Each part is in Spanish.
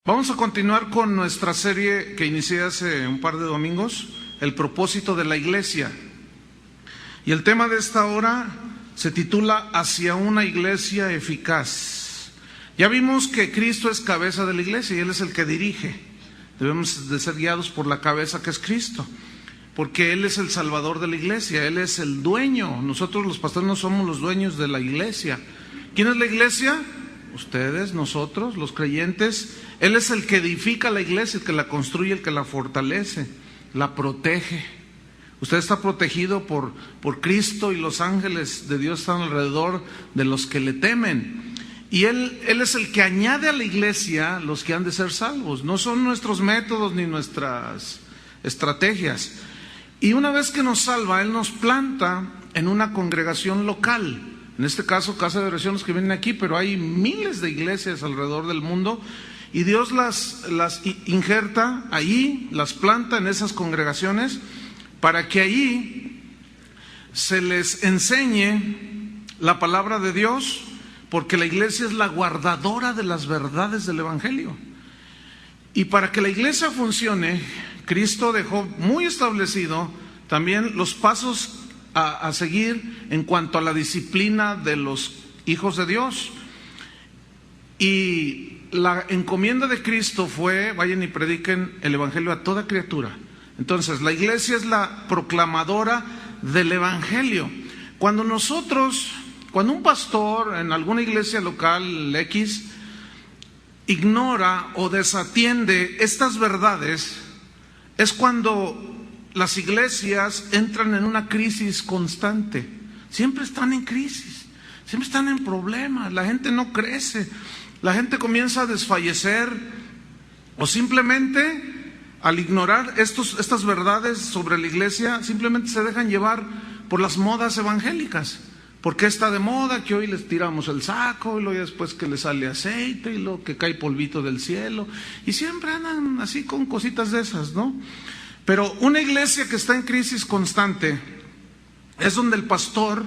Vamos a continuar con nuestra serie que inicié hace un par de domingos, el propósito de la iglesia. Y el tema de esta hora se titula Hacia una iglesia eficaz. Ya vimos que Cristo es cabeza de la iglesia y Él es el que dirige. Debemos de ser guiados por la cabeza que es Cristo, porque Él es el salvador de la iglesia, Él es el dueño. Nosotros los pastores no somos los dueños de la iglesia. ¿Quién es la iglesia? Ustedes, nosotros, los creyentes. Él es el que edifica la iglesia, el que la construye, el que la fortalece, la protege. Usted está protegido por Cristo y los ángeles de Dios están alrededor de los que le temen. Y Él es el que añade a la iglesia los que han de ser salvos. No son nuestros métodos ni nuestras estrategias. Y una vez que nos salva, Él nos planta en una congregación local. En este caso, Casa de Oración, los que vienen aquí, pero hay miles de iglesias alrededor del mundo. Y Dios las injerta ahí, las planta en esas congregaciones para que ahí se les enseñe la palabra de Dios, porque la iglesia es la guardadora de las verdades del Evangelio. Y para que la iglesia funcione, Cristo dejó muy establecido también los pasos a seguir en cuanto a la disciplina de los hijos de Dios. Y la encomienda de Cristo fue: vayan y prediquen el Evangelio a toda criatura. Entonces, la iglesia es la proclamadora del Evangelio. Cuando un pastor en alguna iglesia local X ignora o desatiende estas verdades, es cuando las iglesias entran en una crisis constante. Siempre están en crisis, siempre están en problemas, la gente no crece. La gente comienza a desfallecer o simplemente al ignorar estas verdades sobre la iglesia, simplemente se dejan llevar por las modas evangélicas. Porque está de moda que hoy les tiramos el saco y luego después que les sale aceite y luego que cae polvito del cielo. Y siempre andan así con cositas de esas, ¿no? Pero una iglesia que está en crisis constante es donde el pastor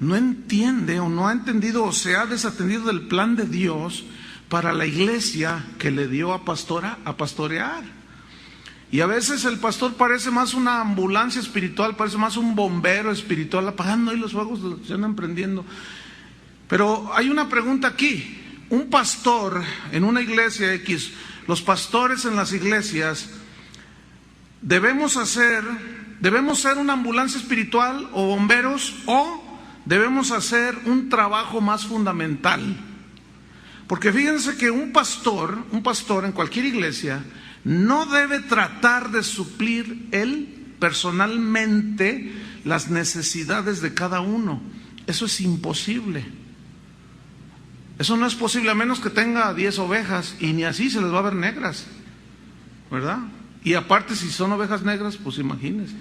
no entiende o no ha entendido o se ha desatendido del plan de Dios para la iglesia que le dio a pastorear. Y a veces el pastor parece más una ambulancia espiritual, parece más un bombero espiritual, apagando ahí los fuegos, se andan prendiendo. Pero hay una pregunta aquí. Un pastor en una iglesia X, los pastores en las iglesias, ¿debemos ser una ambulancia espiritual o bomberos, o debemos hacer un trabajo más fundamental? Porque fíjense que un pastor en cualquier iglesia no debe tratar de suplir él personalmente las necesidades de cada uno. Eso es imposible. Eso no es posible, a menos que tenga 10 ovejas y ni así se les va a ver negras, ¿verdad? Y aparte, si son ovejas negras, pues imagínense.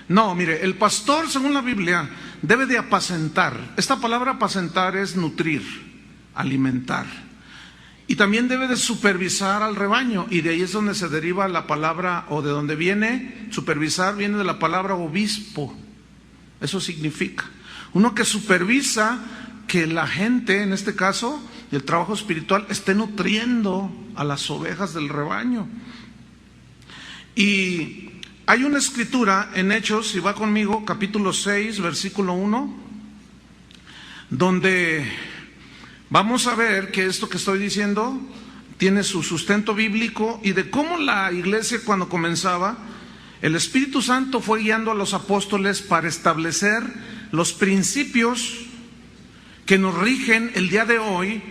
No, mire, el pastor, según la Biblia, debe de apacentar. Esta palabra apacentar es nutrir, alimentar. Y también debe de supervisar al rebaño. Y de ahí es donde se deriva la palabra, o de donde viene, supervisar viene de la palabra obispo. Eso significa. Uno que supervisa que la gente, en este caso, el trabajo espiritual, esté nutriendo a las ovejas del rebaño. Y hay una escritura en Hechos, si va conmigo, capítulo 6, versículo 1, donde vamos a ver que esto que estoy diciendo tiene su sustento bíblico y de cómo la iglesia cuando comenzaba, el Espíritu Santo fue guiando a los apóstoles para establecer los principios que nos rigen el día de hoy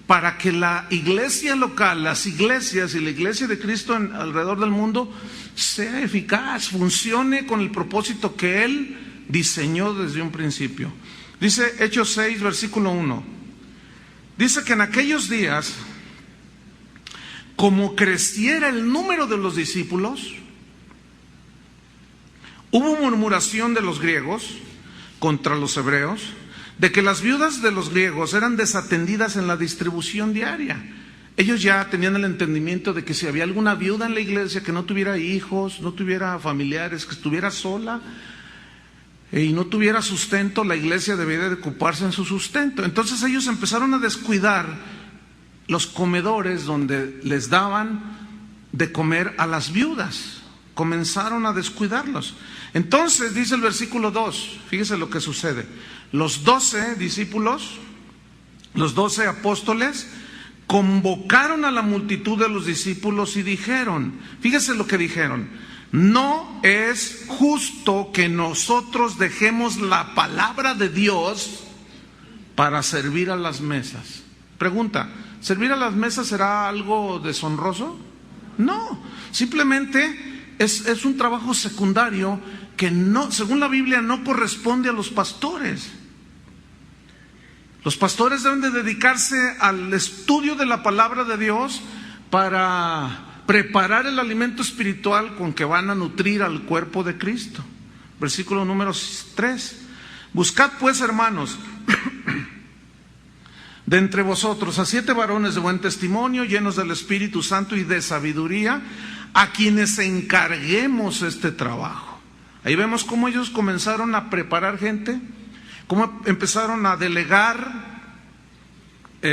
para que la iglesia local, las iglesias y la iglesia de Cristo alrededor del mundo sea eficaz, funcione con el propósito que Él diseñó desde un principio. Dice Hechos 6, versículo 1. Dice que en aquellos días, como creciera el número de los discípulos, hubo murmuración de los griegos contra los hebreos, de que las viudas de los griegos eran desatendidas en la distribución diaria. Ellos ya tenían el entendimiento de que si había alguna viuda en la iglesia que no tuviera hijos, no tuviera familiares, que estuviera sola y no tuviera sustento, la iglesia debería de ocuparse en su sustento. Entonces ellos empezaron a descuidar los comedores donde les daban de comer a las viudas. Comenzaron a descuidarlos. Entonces dice el versículo 2, fíjese lo que sucede. Los 12 discípulos, los 12 apóstoles, convocaron a la multitud de los discípulos y dijeron, fíjese lo que dijeron: no es justo que nosotros dejemos la palabra de Dios para servir a las mesas. Pregunta, ¿servir a las mesas será algo deshonroso? No, simplemente es un trabajo secundario que no, según la Biblia, no corresponde a los pastores. Los pastores deben de dedicarse al estudio de la palabra de Dios para preparar el alimento espiritual con que van a nutrir al cuerpo de Cristo. Versículo número 3. Buscad pues, hermanos, de entre vosotros a 7 varones de buen testimonio, llenos del Espíritu Santo y de sabiduría, a quienes encarguemos este trabajo. Ahí vemos cómo ellos comenzaron a preparar gente, cómo empezaron a delegar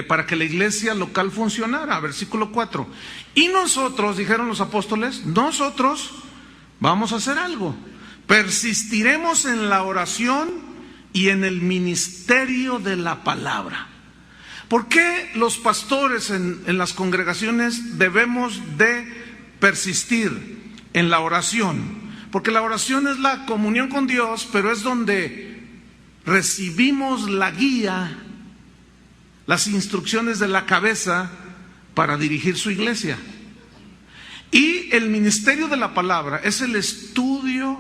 para que la iglesia local funcionara. Versículo 4. Y nosotros, dijeron los apóstoles, nosotros vamos a hacer algo. Persistiremos en la oración y en el ministerio de la palabra. ¿Por qué los pastores en las congregaciones debemos de persistir en la oración? Porque la oración es la comunión con Dios, pero es donde recibimos la guía, las instrucciones de la cabeza para dirigir su iglesia. Y el ministerio de la palabra es el estudio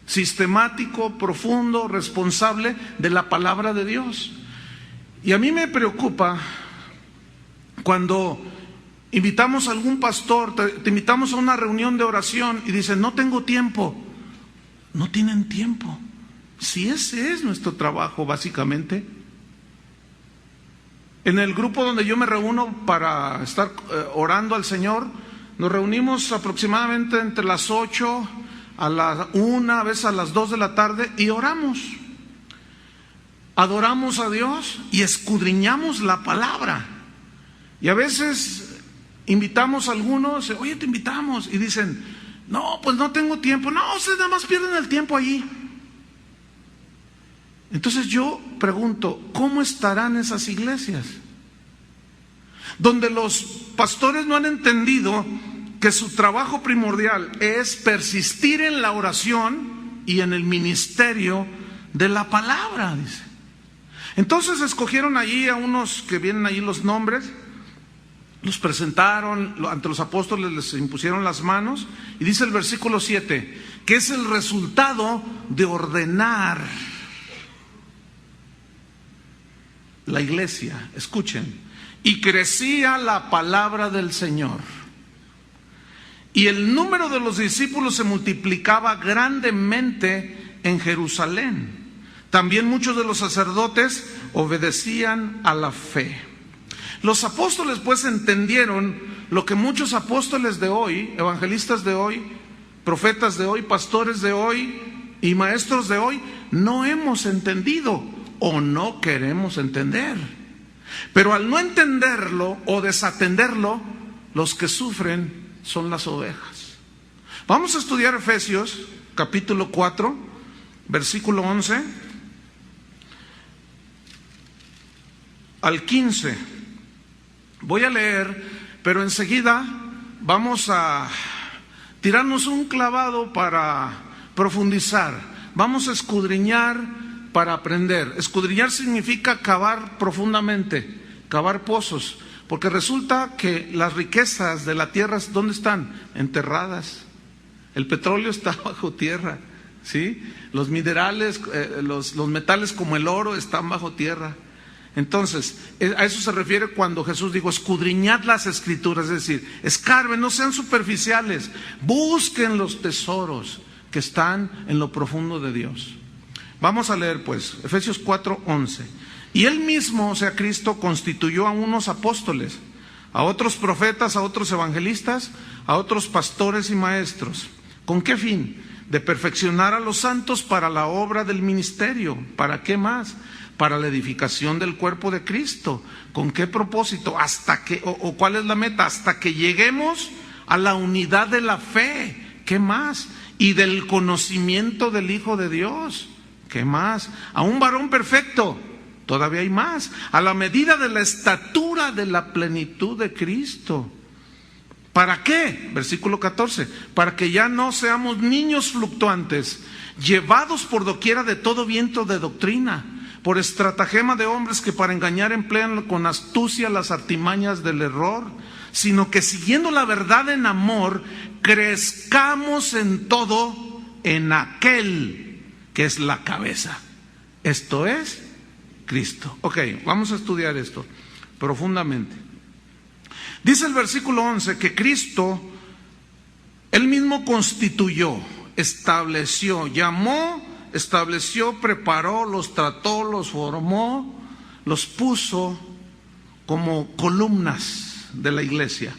sistemático, profundo, responsable de la palabra de Dios. Y a mí me preocupa cuando invitamos a algún pastor, te invitamos a una reunión de oración y dicen, no tengo tiempo. No tienen tiempo. Si ese es nuestro trabajo, básicamente. En el grupo donde yo me reúno para estar orando al Señor, nos reunimos aproximadamente entre las 8 a la 1, a veces a las 2 de la tarde, y oramos. Adoramos a Dios y escudriñamos la palabra. Y a veces invitamos a algunos, oye, te invitamos, y dicen, no, pues no tengo tiempo. No, ustedes nada más pierden el tiempo allí. Entonces yo pregunto, ¿cómo estarán esas iglesias? Donde los pastores no han entendido que su trabajo primordial es persistir en la oración y en el ministerio de la palabra, dice. Entonces escogieron allí a unos que vienen allí los nombres, los presentaron ante los apóstoles, les impusieron las manos, y dice el versículo 7, que es el resultado de ordenar la iglesia. Escuchen, y crecía la palabra del Señor, y el número de los discípulos se multiplicaba grandemente en Jerusalén. También muchos de los sacerdotes obedecían a la fe. Los apóstoles pues entendieron lo que muchos apóstoles de hoy, evangelistas de hoy, profetas de hoy, pastores de hoy y maestros de hoy no hemos entendido o no queremos entender. Pero al no entenderlo o desatenderlo, los que sufren son las ovejas. Vamos a estudiar Efesios capítulo 4, versículo 11 al 15. Voy a leer, pero enseguida vamos a tirarnos un clavado para profundizar. Vamos a escudriñar para aprender. Escudriñar significa cavar profundamente, cavar pozos, porque resulta que las riquezas de la tierra, ¿dónde están? Enterradas. El petróleo está bajo tierra, ¿sí? Los minerales, los metales como el oro están bajo tierra. Entonces, a eso se refiere cuando Jesús dijo, escudriñad las escrituras, es decir, escarben, no sean superficiales, busquen los tesoros que están en lo profundo de Dios. Vamos a leer pues, Efesios 4:11. Y él mismo, o sea Cristo, constituyó a unos apóstoles, a otros profetas, a otros evangelistas, a otros pastores y maestros. ¿Con qué fin? De perfeccionar a los santos para la obra del ministerio. ¿Para qué más? para la edificación del cuerpo de Cristo. ¿Con qué propósito? Hasta que, o cuál es la meta, hasta que lleguemos a la unidad de la fe. ¿Qué más? Y del conocimiento del Hijo de Dios. ¿Qué más? A un varón perfecto. Todavía hay más. A la medida de la estatura de la plenitud de Cristo. ¿Para qué? Versículo 14. Para que ya no seamos niños fluctuantes, llevados por doquiera de todo viento de doctrina, por estratagema de hombres que para engañar emplean con astucia las artimañas del error, sino que siguiendo la verdad en amor, crezcamos en todo en aquel que es la cabeza. Esto es Cristo. Ok, vamos a estudiar esto profundamente. Dice el versículo 11 que Cristo, Él mismo constituyó, estableció, llamó, estableció, preparó, los trató, los formó, los puso como columnas de la iglesia.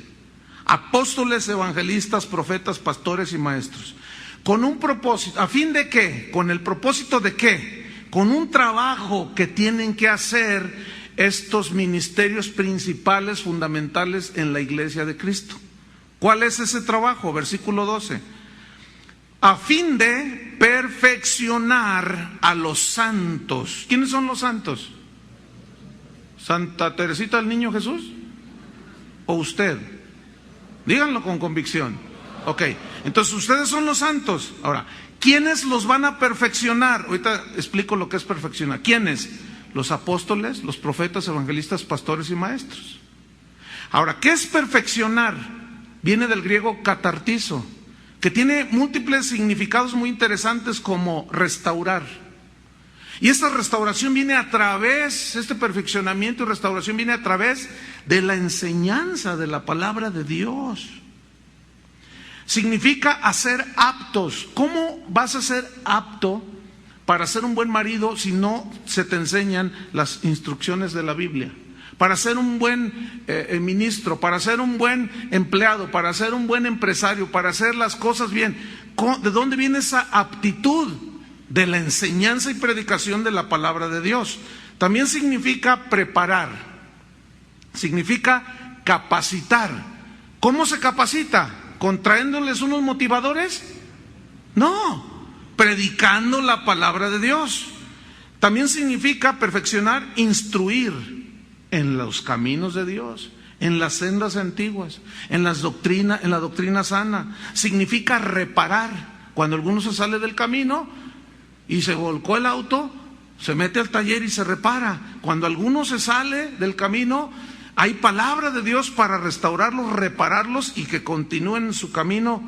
Apóstoles, evangelistas, profetas, pastores y maestros. Con un propósito, ¿a fin de qué? ¿Con el propósito de qué? Con un trabajo que tienen que hacer estos ministerios principales, fundamentales en la iglesia de Cristo. ¿Cuál es ese trabajo? Versículo 12. A fin de perfeccionar a los santos. ¿Quiénes son los santos? ¿Santa Teresita del Niño Jesús? ¿O usted? Díganlo con convicción. Ok, entonces ustedes son los santos. Ahora, ¿quiénes los van a perfeccionar? Ahorita explico lo que es perfeccionar. ¿Quiénes? Los apóstoles, los profetas, evangelistas, pastores y maestros. Ahora, ¿qué es perfeccionar? Viene del griego katartizo, que tiene múltiples significados muy interesantes como restaurar. Y esta restauración viene a través, este perfeccionamiento y restauración viene a través de la enseñanza de la palabra de Dios. Significa hacer aptos. ¿Cómo vas a ser apto para ser un buen marido si no se te enseñan las instrucciones de la Biblia? Para ser un buen ministro, para ser un buen empleado, para ser un buen empresario, para hacer las cosas bien. ¿De dónde viene esa aptitud? De la enseñanza y predicación de la palabra de Dios. También significa preparar, significa capacitar. ¿Cómo se capacita? ¿Contraéndoles unos motivadores? No, predicando la palabra de Dios. También significa perfeccionar, instruir en los caminos de Dios, en las sendas antiguas, en la doctrina sana. Significa reparar. Cuando alguno se sale del camino y se volcó el auto, se mete al taller y se repara. Cuando alguno se sale del camino, hay palabra de Dios para restaurarlos, repararlos y que continúen en su camino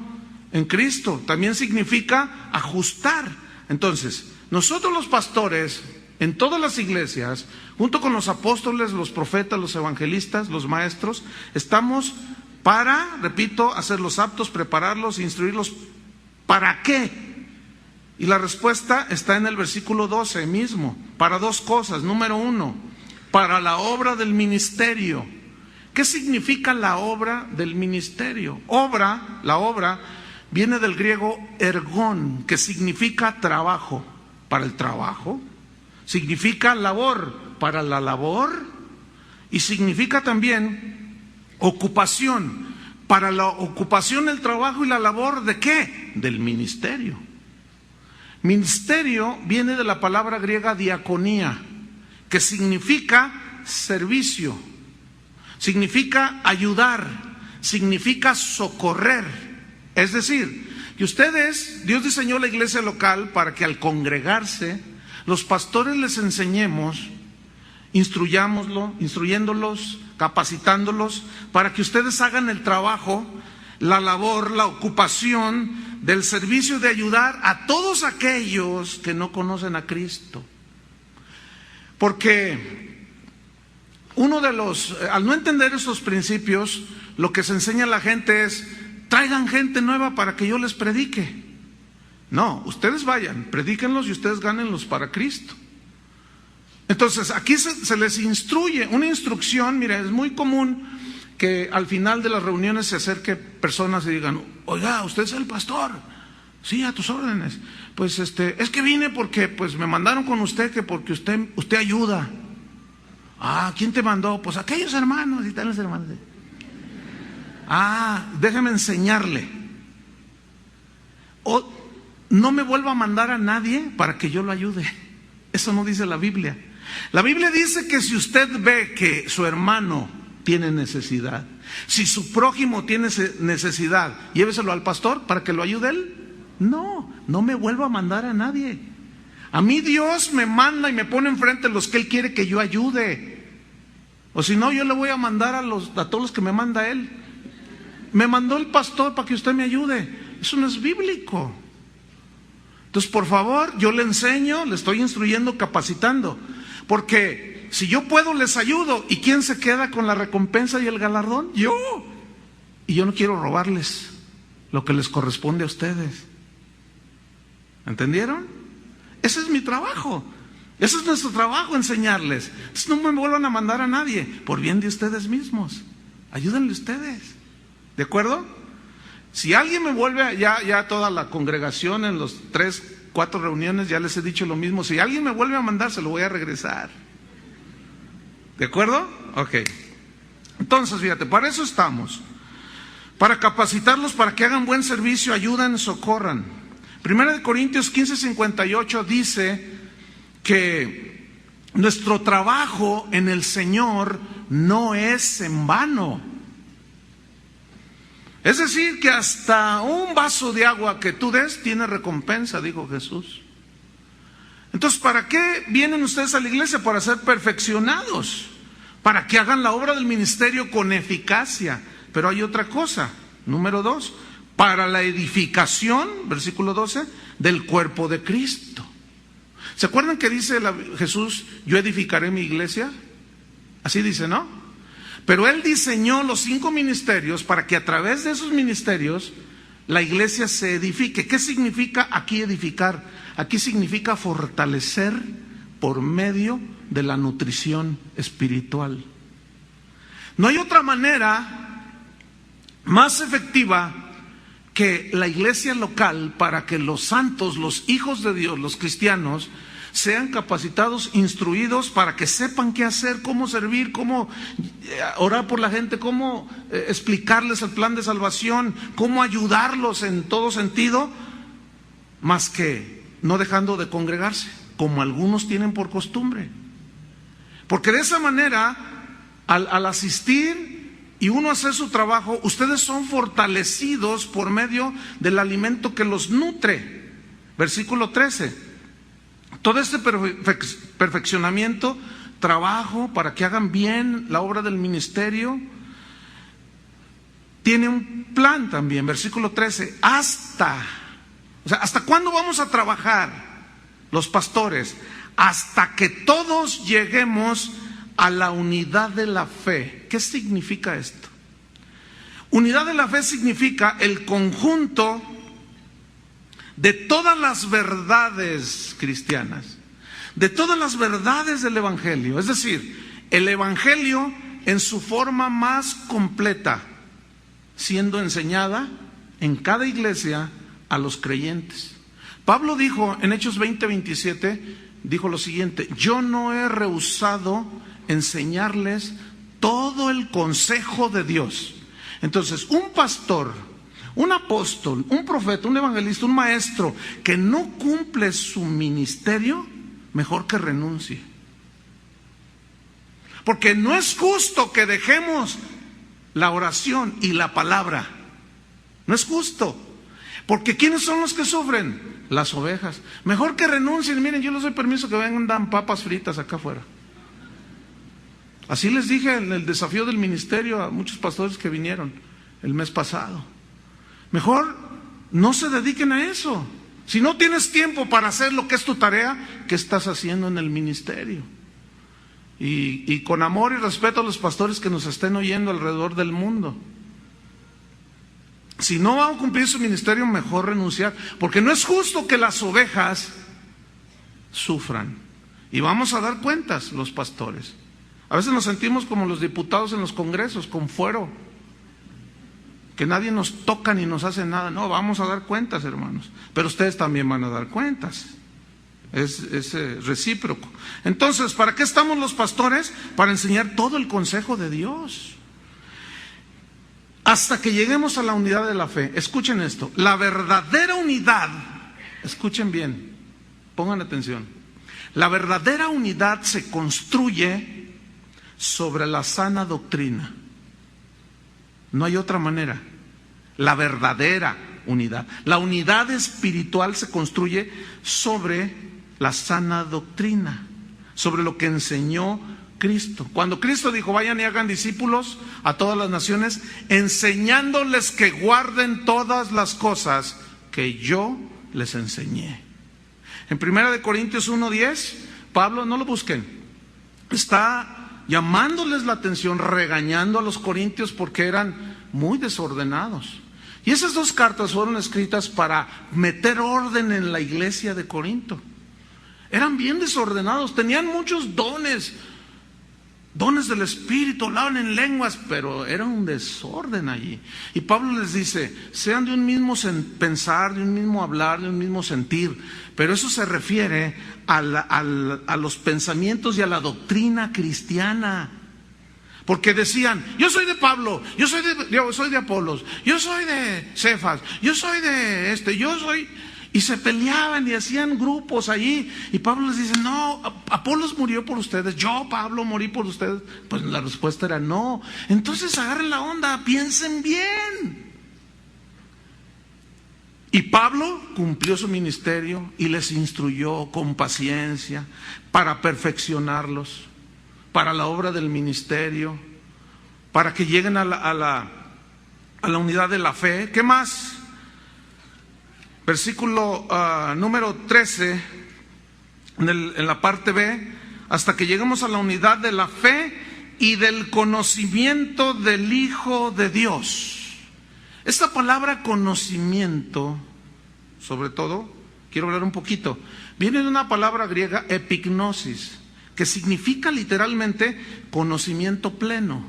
en Cristo. También significa ajustar. Entonces, nosotros los pastores, en todas las iglesias, junto con los apóstoles, los profetas, los evangelistas, los maestros, estamos para, repito, hacerlos aptos, prepararlos, instruirlos. ¿Para qué? Y la respuesta está en el versículo 12 mismo, para dos cosas. Número uno, para la obra del ministerio. ¿Qué significa la obra del ministerio? La obra viene del griego ergón, que significa trabajo. Para el trabajo, significa labor, para la labor, y significa también ocupación. Para la ocupación, el trabajo y la labor, ¿de qué? Del ministerio. Ministerio viene de la palabra griega diaconía, que significa servicio, significa ayudar, significa socorrer. Es decir, que Dios diseñó la iglesia local para que al congregarse, los pastores les enseñemos, instruyéndolos, capacitándolos, para que ustedes hagan el trabajo, la labor, la ocupación del servicio de ayudar a todos aquellos que no conocen a Cristo. Porque al no entender esos principios, lo que se enseña a la gente es: traigan gente nueva para que yo les predique. No, ustedes vayan, predíquenlos y ustedes gánenlos para Cristo. Entonces, aquí se les instruye, una instrucción. Mira, es muy común que al final de las reuniones se acerque personas y digan: oiga, usted es el pastor, Sí, a tus órdenes. Pues es que vine porque pues me mandaron con usted, que porque usted ayuda. Ah, ¿quién te mandó? Pues aquellos hermanos y tales hermanos. Ah, déjeme enseñarle. O no me vuelva a mandar a nadie para que yo lo ayude. Eso no dice la Biblia. La Biblia dice que si usted ve que su hermano tiene necesidad, si su prójimo tiene necesidad, lléveselo al pastor para que lo ayude él. No me vuelva a mandar a nadie. A mí Dios me manda y me pone enfrente los que Él quiere que yo ayude. O si no, yo le voy a mandar a todos los que me manda Él. Me mandó el pastor para que usted me ayude. Eso no es bíblico. Entonces, por favor, yo le enseño, le estoy instruyendo, capacitando. Porque si yo puedo, les ayudo. ¿Y quién se queda con la recompensa y el galardón? Yo. Y yo no quiero robarles lo que les corresponde a ustedes. ¿Entendieron? Ese es mi trabajo. Ese es nuestro trabajo, enseñarles. Entonces, no me vuelvan a mandar a nadie, por bien de ustedes mismos. Ayúdenle ustedes. ¿De acuerdo? Si alguien me vuelve, ya toda la congregación en los 3, 4 reuniones ya les he dicho lo mismo. Si alguien me vuelve a mandar, se lo voy a regresar. ¿De acuerdo? Ok. Entonces, fíjate, para eso estamos. Para capacitarlos, para que hagan buen servicio, ayuden, socorran. 1 Corintios 15:58 dice que nuestro trabajo en el Señor no es en vano. Es decir, que hasta un vaso de agua que tú des tiene recompensa, dijo Jesús. Entonces, ¿para qué vienen ustedes a la iglesia? Para ser perfeccionados, para que hagan la obra del ministerio con eficacia. Pero hay otra cosa, número 2, para la edificación, versículo 12, del cuerpo de Cristo. ¿Se acuerdan que dice Jesús, yo edificaré mi iglesia? Así dice, ¿no? Pero Él diseñó los 5 ministerios para que a través de esos ministerios la iglesia se edifique. ¿Qué significa aquí edificar? Aquí significa fortalecer por medio de la nutrición espiritual. No hay otra manera más efectiva que la iglesia local para que los santos, los hijos de Dios, los cristianos, sean capacitados, instruidos para que sepan qué hacer, cómo servir, cómo orar por la gente, cómo explicarles el plan de salvación, cómo ayudarlos en todo sentido, más que no dejando de congregarse, como algunos tienen por costumbre. Porque de esa manera, al asistir y uno hacer su trabajo, ustedes son fortalecidos por medio del alimento que los nutre. Versículo 13. Todo este perfeccionamiento, trabajo para que hagan bien la obra del ministerio, tiene un plan también. Versículo 13. ¿Hasta cuándo vamos a trabajar los pastores? Hasta que todos lleguemos a la unidad de la fe. ¿Qué significa esto? Unidad de la fe significa el conjunto de todas las verdades cristianas, de todas las verdades del Evangelio. Es decir, el Evangelio en su forma más completa, siendo enseñada en cada iglesia a los creyentes. Pablo dijo en Hechos 20:27, dijo lo siguiente: yo no he rehusado enseñarles todo el consejo de Dios. Entonces, un pastor, un apóstol, un profeta, un evangelista, un maestro que no cumple su ministerio, mejor que renuncie. Porque no es justo que dejemos la oración y la palabra. No es justo. Porque ¿quiénes son los que sufren? Las ovejas. Mejor que renuncien. Miren, yo les doy permiso que vengan papas fritas acá afuera. Así les dije en el desafío del ministerio a muchos pastores que vinieron el mes pasado. Mejor no se dediquen a eso. Si no tienes tiempo para hacer lo que es tu tarea, ¿qué estás haciendo en el ministerio? Y con amor y respeto a los pastores que nos estén oyendo alrededor del mundo. Si no van a cumplir su ministerio, mejor renunciar. Porque no es justo que las ovejas sufran. Y vamos a dar cuentas los pastores. A veces nos sentimos como los diputados en los congresos, con fuero. que nadie nos toca ni nos hace nada. No, vamos a dar cuentas, hermanos. Pero ustedes también van a dar cuentas. Es recíproco. Entonces, ¿para qué estamos los pastores? Para enseñar todo el consejo de Dios. Hasta que lleguemos a la unidad de la fe. Escuchen esto. La verdadera unidad, escuchen bien, pongan atención. La verdadera unidad se construye sobre la sana doctrina. No hay otra manera. La verdadera unidad. La unidad espiritual se construye sobre la sana doctrina, sobre lo que enseñó Cristo. Cuando Cristo dijo, vayan y hagan discípulos a todas las naciones, enseñándoles que guarden todas las cosas que yo les enseñé. En 1 Corintios 1:10, Pablo, no lo busquen, está llamándoles la atención, regañando a los corintios porque eran muy desordenados. Y esas dos cartas fueron escritas para meter orden en la iglesia de Corinto. Eran bien desordenados, tenían muchos dones del Espíritu, hablaban en lenguas, pero era un desorden allí. Y Pablo les dice, sean de un mismo pensar, de un mismo hablar, de un mismo sentir. Pero eso se refiere a los pensamientos y a la doctrina cristiana. Porque decían, yo soy de Pablo, yo soy de Apolos, yo soy de Cefas, yo soy de yo soy... Y se peleaban y hacían grupos allí. Y Pablo les dice, no, Apolos murió por ustedes, yo, Pablo, morí por ustedes. Pues la respuesta era no. Entonces agarren la onda, piensen bien. Y Pablo cumplió su ministerio y les instruyó con paciencia para perfeccionarlos, para la obra del ministerio, para que lleguen a la unidad de la fe. ¿Qué más? Versículo número 13, en la parte B, hasta que lleguemos a la unidad de la fe y del conocimiento del Hijo de Dios. Esta palabra conocimiento, sobre todo, quiero hablar un poquito, viene de una palabra griega, epignosis, que significa literalmente conocimiento pleno,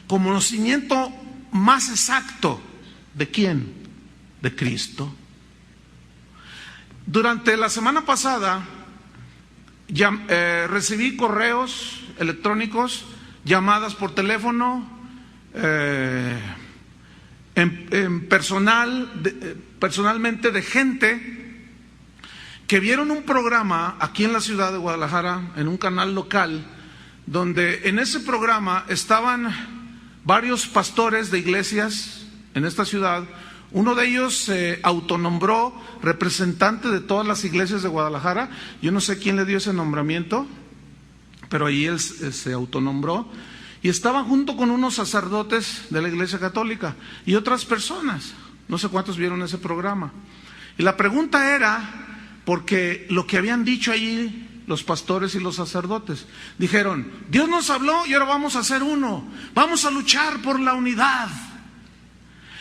conocimiento más exacto. ¿De quién? De Cristo. Durante la semana pasada recibí correos electrónicos, llamadas por teléfono, personalmente de gente que vieron un programa aquí en la ciudad de Guadalajara, en un canal local, donde en ese programa estaban varios pastores de iglesias en esta ciudad. Uno de ellos se autonombró representante de todas las iglesias de Guadalajara. Yo no sé quién le dio ese nombramiento, pero ahí él se autonombró. Y estaba junto con unos sacerdotes de la Iglesia Católica y otras personas. No sé cuántos vieron ese programa. Y la pregunta era, porque lo que habían dicho allí los pastores y los sacerdotes, dijeron, Dios nos habló y ahora vamos a ser uno. Vamos a luchar por la unidad.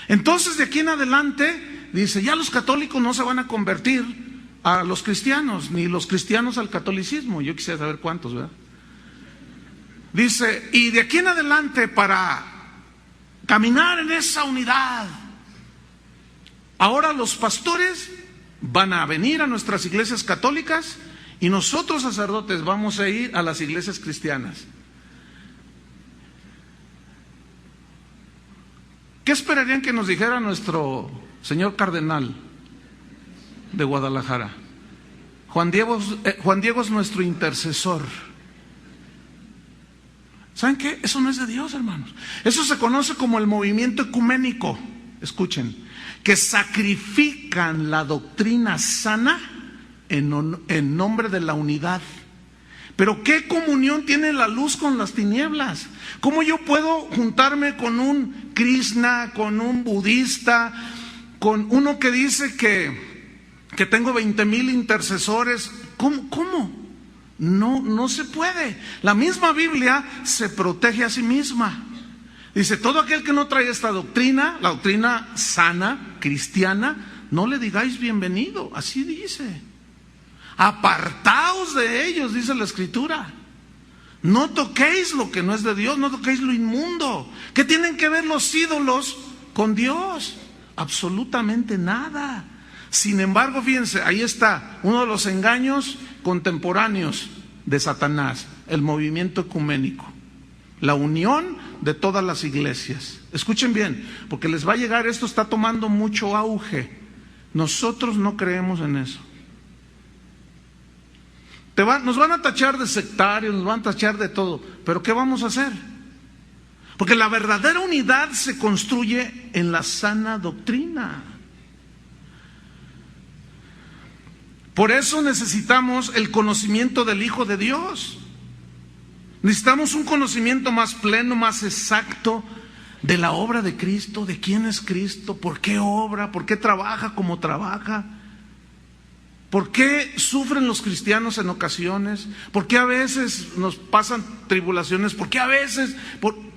Entonces de aquí en adelante, dice, ya los católicos no se van a convertir a los cristianos, ni los cristianos al catolicismo. Yo quisiera saber cuántos, ¿verdad? Dice, y de aquí en adelante, para caminar en esa unidad, ahora los pastores van a venir a nuestras iglesias católicas y nosotros sacerdotes vamos a ir a las iglesias cristianas. ¿Qué esperarían que nos dijera nuestro señor cardenal de Guadalajara? Juan Diego es nuestro intercesor. ¿Saben qué? Eso no es de Dios, hermanos. Eso se conoce como el movimiento ecuménico. Escuchen, que sacrifican la doctrina sana en nombre de la unidad. Pero ¿qué comunión tiene la luz con las tinieblas? ¿Cómo yo puedo juntarme con un Krishna, con un budista, con uno que dice que tengo 20,000 intercesores? ¿Cómo? No se puede. La misma Biblia se protege a sí misma. Dice, todo aquel que no trae esta doctrina, la doctrina sana, cristiana, no le digáis bienvenido. Así dice. Apartaos de ellos, dice la Escritura. No toquéis lo que no es de Dios, no toquéis lo inmundo. ¿Qué tienen que ver los ídolos con Dios, absolutamente nada. Sin embargo, fíjense, ahí está uno de los engaños contemporáneos de Satanás, el movimiento ecuménico, la unión de todas las iglesias. Escuchen bien, porque les va a llegar, esto está tomando mucho auge. Nosotros no creemos en eso. Nos van a tachar de sectarios, nos van a tachar de todo, pero ¿qué vamos a hacer? Porque la verdadera unidad se construye en la sana doctrina. Por eso necesitamos el conocimiento del Hijo de Dios. Necesitamos un conocimiento más pleno, más exacto de la obra de Cristo, de quién es Cristo, por qué obra, por qué trabaja como trabaja, por qué sufren los cristianos en ocasiones, por qué a veces nos pasan tribulaciones, por qué a veces,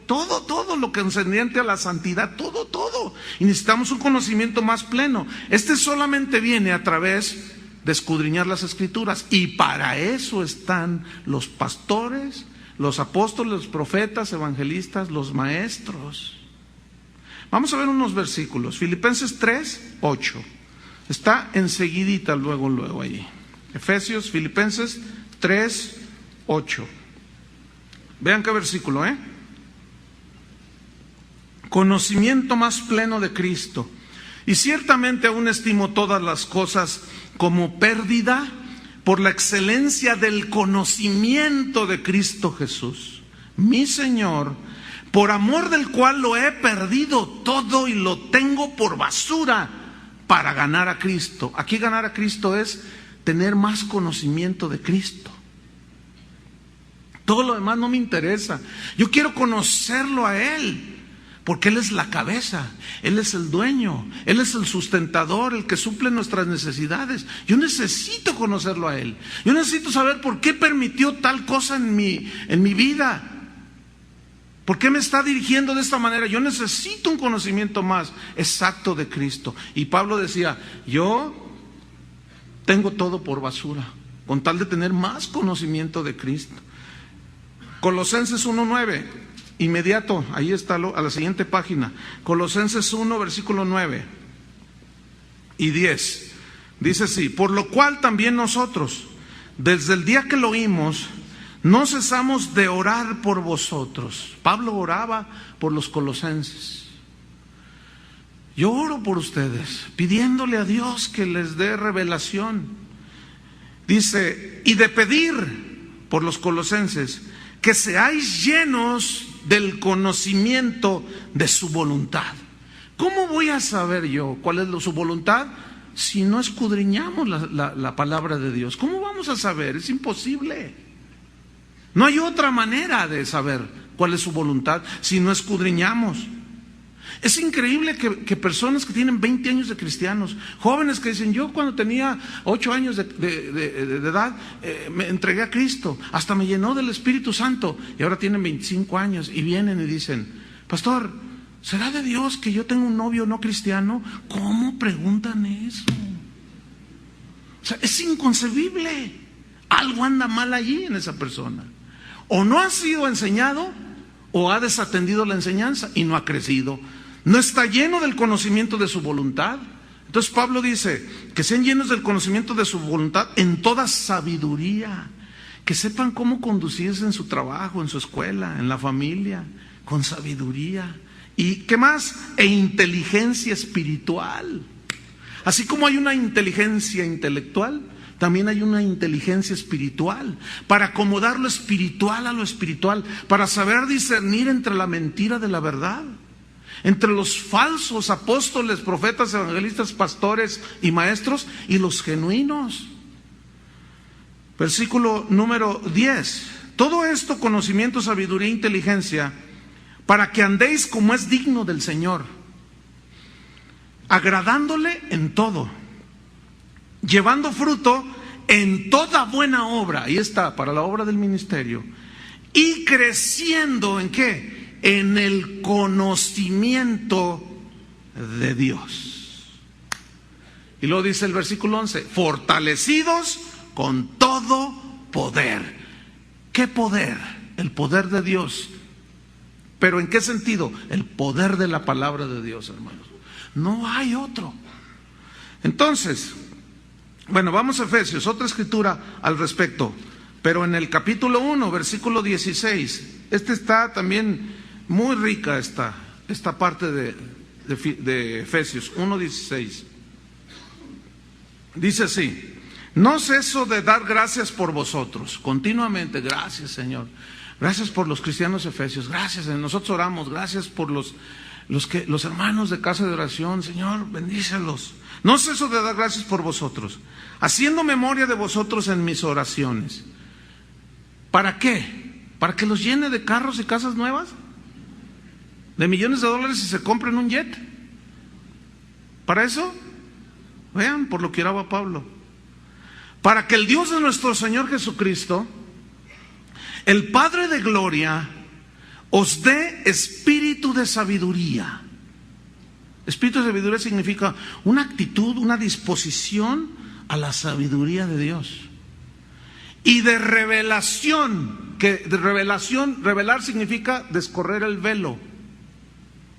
todo lo que concerniente a la santidad, todo. Y necesitamos un conocimiento más pleno. Este solamente viene a través de escudriñar las Escrituras, y para eso están los pastores, los apóstoles, los profetas, evangelistas, los maestros. Vamos a ver unos versículos. Filipenses 3, 8. Está enseguidita luego ahí. Filipenses 3, 8. Vean qué versículo, Conocimiento más pleno de Cristo. Y ciertamente aún estimo todas las cosas como pérdida por la excelencia del conocimiento de Cristo Jesús, mi Señor, por amor del cual lo he perdido todo y lo tengo por basura para ganar a Cristo. Aquí ganar a Cristo es tener más conocimiento de Cristo. Todo lo demás no me interesa. Yo quiero conocerlo a Él, porque Él es la cabeza, Él es el dueño, Él es el sustentador, el que suple nuestras necesidades. Yo necesito conocerlo a Él. Yo necesito saber por qué permitió tal cosa en mi vida. ¿Por qué me está dirigiendo de esta manera? Yo necesito un conocimiento más exacto de Cristo. Y Pablo decía, yo tengo todo por basura, con tal de tener más conocimiento de Cristo. Colosenses 1:9. Inmediato, ahí está, a la siguiente página. Colosenses 1, versículo 9 y 10. Dice así: por lo cual también nosotros, desde el día que lo oímos, no cesamos de orar por vosotros. Pablo oraba por los colosenses. Yo oro por ustedes, pidiéndole a Dios que les dé revelación. Dice, y de pedir por los colosenses que seáis llenos del conocimiento de su voluntad. ¿Cómo voy a saber yo cuál es su voluntad si no escudriñamos la palabra de Dios? ¿Cómo vamos a saber? Es imposible. No hay otra manera de saber cuál es su voluntad si no escudriñamos. Es increíble que personas que tienen 20 años de cristianos, jóvenes que dicen, yo cuando tenía 8 años de edad me entregué a Cristo, hasta me llenó del Espíritu Santo, y ahora tienen 25 años y vienen y dicen, pastor, ¿será de Dios que yo tengo un novio no cristiano? ¿Cómo preguntan eso? O sea, es inconcebible. Algo anda mal allí en esa persona. O no ha sido enseñado, o ha desatendido la enseñanza y no ha crecido. No está lleno del conocimiento de su voluntad. Entonces Pablo dice que sean llenos del conocimiento de su voluntad en toda sabiduría, que sepan cómo conducirse en su trabajo, en su escuela, en la familia, con sabiduría. ¿Y qué más? E inteligencia espiritual. Así como hay una inteligencia intelectual, también hay una inteligencia espiritual, para acomodar lo espiritual a lo espiritual, para saber discernir entre la mentira de la verdad, entre los falsos apóstoles, profetas, evangelistas, pastores y maestros, y los genuinos. Versículo número 10. Todo esto, conocimiento, sabiduría e inteligencia, para que andéis como es digno del Señor, agradándole en todo, llevando fruto en toda buena obra. Ahí está, para la obra del ministerio. Y creciendo, ¿en qué? En el conocimiento de Dios. Y luego dice el versículo 11, fortalecidos con todo poder. ¿Qué poder? El poder de Dios ¿Pero en qué sentido? El poder de la palabra de Dios, hermanos. No hay otro. Entonces, bueno, vamos a Efesios, otra escritura al respecto, pero en el capítulo 1, versículo 16, está también muy rica esta parte de Efesios 1:16. Dice así: no ceso de dar gracias por vosotros, continuamente, gracias Señor, gracias por los cristianos efesios, gracias, nosotros oramos, gracias por los hermanos de casa de oración, Señor, bendícelos. No ceso de dar gracias por vosotros, haciendo memoria de vosotros en mis oraciones. ¿Para qué? ¿Para que los llene de carros y casas nuevas? ¿De millones de dólares y se compren un jet? ¿Para eso? Vean por lo que oraba Pablo. Para que el Dios de nuestro Señor Jesucristo, el Padre de gloria, os dé espíritu de sabiduría. Espíritu de sabiduría significa una actitud, una disposición a la sabiduría de Dios. Y de revelación, revelar significa descorrer el velo,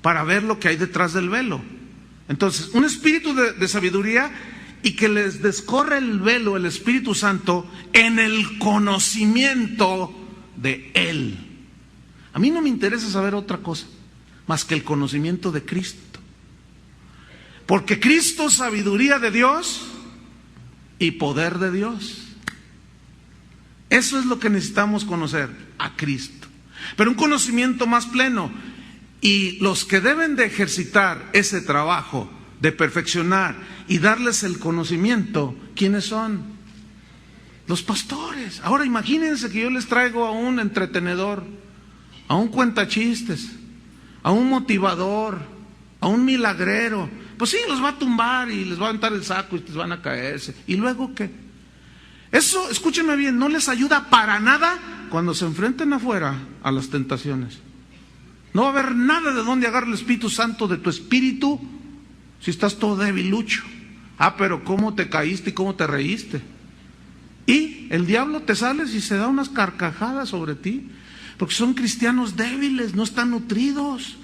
para ver lo que hay detrás del velo. Entonces, un espíritu de sabiduría y que les descorre el velo, el Espíritu Santo, en el conocimiento de Él. A mí no me interesa saber otra cosa más que el conocimiento de Cristo. Porque Cristo es sabiduría de Dios y poder de Dios. Eso es lo que necesitamos conocer, a Cristo. Pero un conocimiento más pleno. Y los que deben de ejercitar ese trabajo de perfeccionar y darles el conocimiento, ¿quiénes son? Los pastores. Ahora imagínense que yo les traigo a un entretenedor, a un cuentachistes, a un motivador, a un milagrero. Pues sí, los va a tumbar y les va a aventar el saco y les van a caerse. ¿Y luego qué? Eso, escúchenme bien, no les ayuda para nada cuando se enfrenten afuera a las tentaciones. No va a haber nada de dónde agarrar el Espíritu Santo de tu espíritu si estás todo debilucho. Pero ¿cómo te caíste y cómo te reíste? Y el diablo te sale y se da unas carcajadas sobre ti, porque son cristianos débiles, no están nutridos,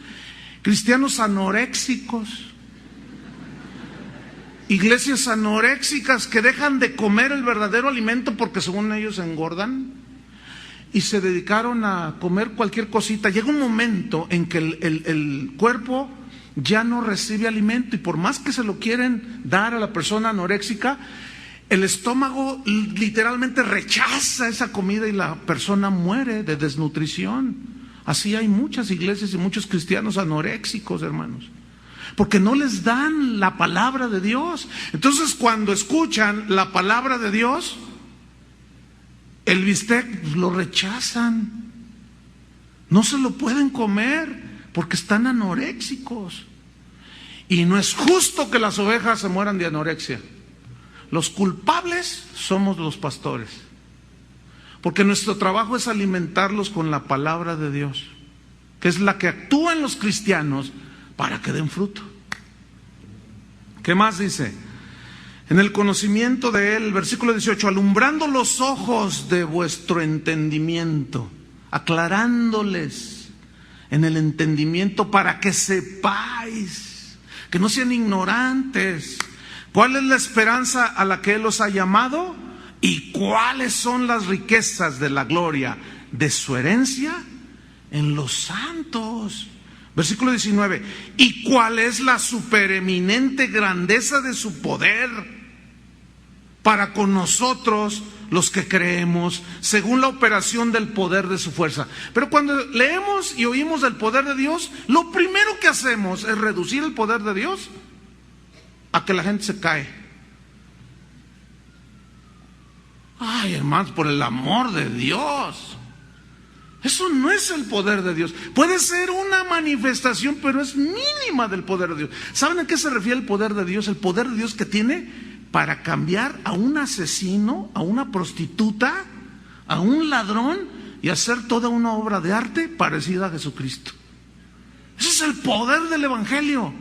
cristianos anoréxicos, iglesias anoréxicas que dejan de comer el verdadero alimento porque según ellos engordan y se dedicaron a comer cualquier cosita. Llega un momento en que el cuerpo ya no recibe alimento y por más que se lo quieren dar a la persona anoréxica, el estómago literalmente rechaza esa comida y la persona muere de desnutrición. Así hay muchas iglesias y muchos cristianos anoréxicos, hermanos, porque no les dan la palabra de Dios. Entonces cuando escuchan la palabra de Dios, el bistec lo rechazan, no se lo pueden comer porque están anoréxicos. Y no es justo que las ovejas se mueran de anorexia. Los culpables somos los pastores, porque nuestro trabajo es alimentarlos con la palabra de Dios, que es la que actúa en los cristianos para que den fruto. ¿Qué más dice? En el conocimiento de Él, versículo 18, alumbrando los ojos de vuestro entendimiento, aclarándoles en el entendimiento para que sepáis, que no sean ignorantes, cuál es la esperanza a la que Él os ha llamado y cuáles son las riquezas de la gloria de su herencia en los santos. Versículo 19, y cuál es la supereminente grandeza de su poder para con nosotros los que creemos, según la operación del poder de su fuerza. Pero cuando leemos y oímos del poder de Dios, lo primero que hacemos es reducir el poder de Dios a que la gente se cae. Ay, hermanos, por el amor de Dios, eso no es el poder de Dios. Puede ser una manifestación, pero es mínima del poder de Dios. ¿Saben a qué se refiere el poder de Dios? El poder de Dios que tiene para cambiar a un asesino, a una prostituta, a un ladrón y hacer toda una obra de arte parecida a Jesucristo. Ese es el poder del Evangelio.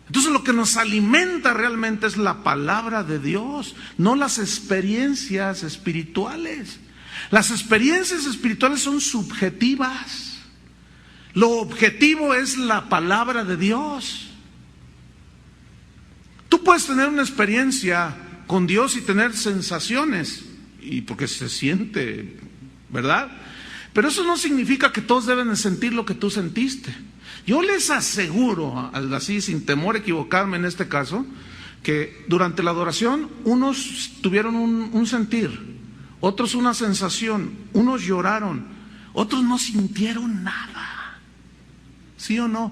Entonces lo que nos alimenta realmente es la palabra de Dios, no las experiencias espirituales. Las experiencias espirituales son subjetivas. Lo objetivo es la palabra de Dios. Tú puedes tener una experiencia con Dios y tener sensaciones, y porque se siente, ¿verdad? Pero eso no significa que todos deben de sentir lo que tú sentiste. Yo les aseguro, así sin temor a equivocarme en este caso, que durante la adoración unos tuvieron un sentir, otros una sensación, unos lloraron, otros no sintieron nada. ¿Sí o no?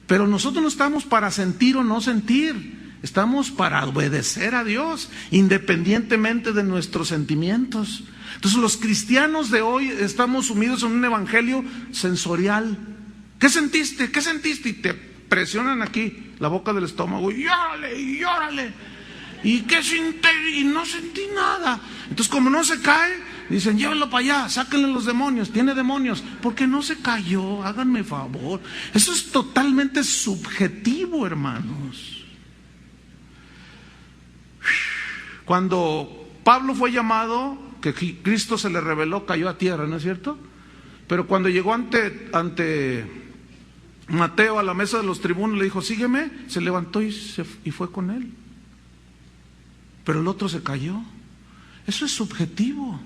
Pero nosotros no estamos para sentir o no sentir, estamos para obedecer a Dios, independientemente de nuestros sentimientos. Entonces los cristianos de hoy estamos sumidos en un evangelio sensorial. ¿Qué sentiste? ¿Qué sentiste? Y te presionan aquí la boca del estómago, y llórale, y llórale. ¿Y qué sentí? Y no sentí nada. Entonces, como no se cae, dicen, llévenlo para allá, sáquenle los demonios, tiene demonios. Porque no se cayó, háganme favor. Eso es totalmente subjetivo, hermanos. Cuando Pablo fue llamado, que Cristo se le reveló, cayó a tierra, ¿no es cierto? Pero cuando llegó ante Mateo a la mesa de los tribunos, le dijo, sígueme, se levantó y fue con él. Pero el otro se cayó. Eso es subjetivo.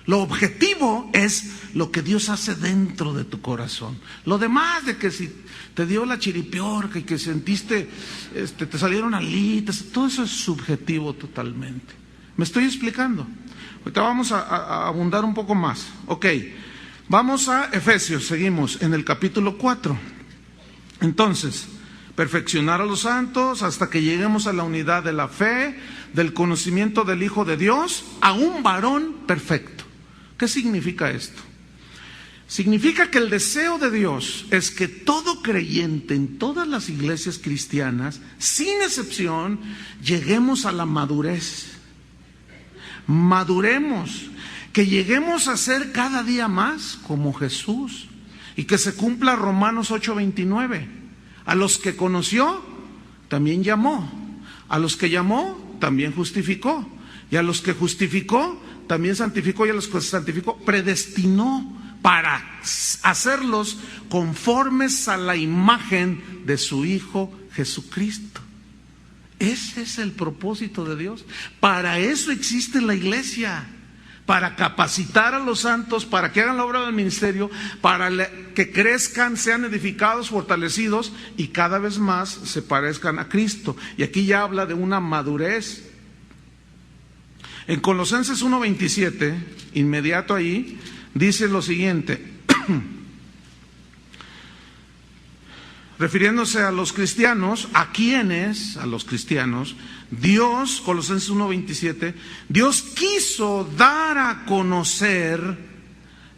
Lo objetivo es lo que Dios hace dentro de tu corazón. Lo demás, de que si te dio la chiripiorca y que sentiste, te salieron alitas, todo eso es subjetivo totalmente. ¿Me estoy explicando? Ahorita vamos a abundar un poco más. Ok, vamos a Efesios, seguimos en el capítulo 4. Entonces, perfeccionar a los santos hasta que lleguemos a la unidad de la fe, del conocimiento del Hijo de Dios, a un varón perfecto. ¿Qué significa esto? Significa que el deseo de Dios es que todo creyente en todas las iglesias cristianas, sin excepción, lleguemos a la madurez. Maduremos, que lleguemos a ser cada día más como Jesús y que se cumpla Romanos 8:29. A los que conoció, también llamó. A los que llamó, también justificó. Y a los que justificó, también santificó. Y a los que santificó, predestinó para hacerlos conformes a la imagen de su Hijo Jesucristo. Ese es el propósito de Dios. Para eso existe la iglesia. Para capacitar a los santos, para que hagan la obra del ministerio, para que crezcan, sean edificados, fortalecidos y cada vez más se parezcan a Cristo. Y aquí ya habla de una madurez. En Colosenses 1:27, inmediato ahí, dice lo siguiente, refiriéndose a los cristianos, a los cristianos, Dios, Colosenses 1:27, Dios quiso dar a conocer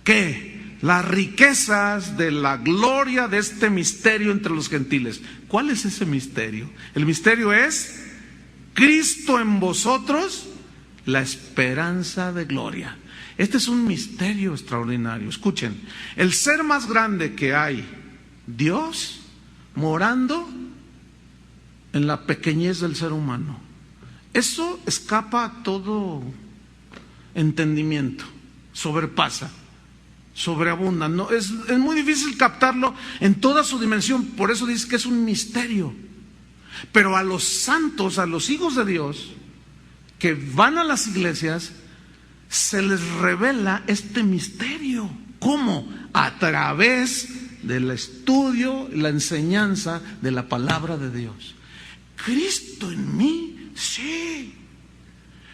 que las riquezas de la gloria de este misterio entre los gentiles. ¿Cuál es ese misterio? El misterio es Cristo en vosotros, la esperanza de gloria. Este es un misterio extraordinario. Escuchen, el ser más grande que hay, Dios morando en la pequeñez del ser humano. Eso escapa a todo entendimiento, sobrepasa, sobreabunda. No, es muy difícil captarlo en toda su dimensión, por eso dice que es un misterio. Pero a los santos, a los hijos de Dios, que van a las iglesias, se les revela este misterio. ¿Cómo? A través del estudio, la enseñanza de la palabra de Dios. Cristo en mí, sí.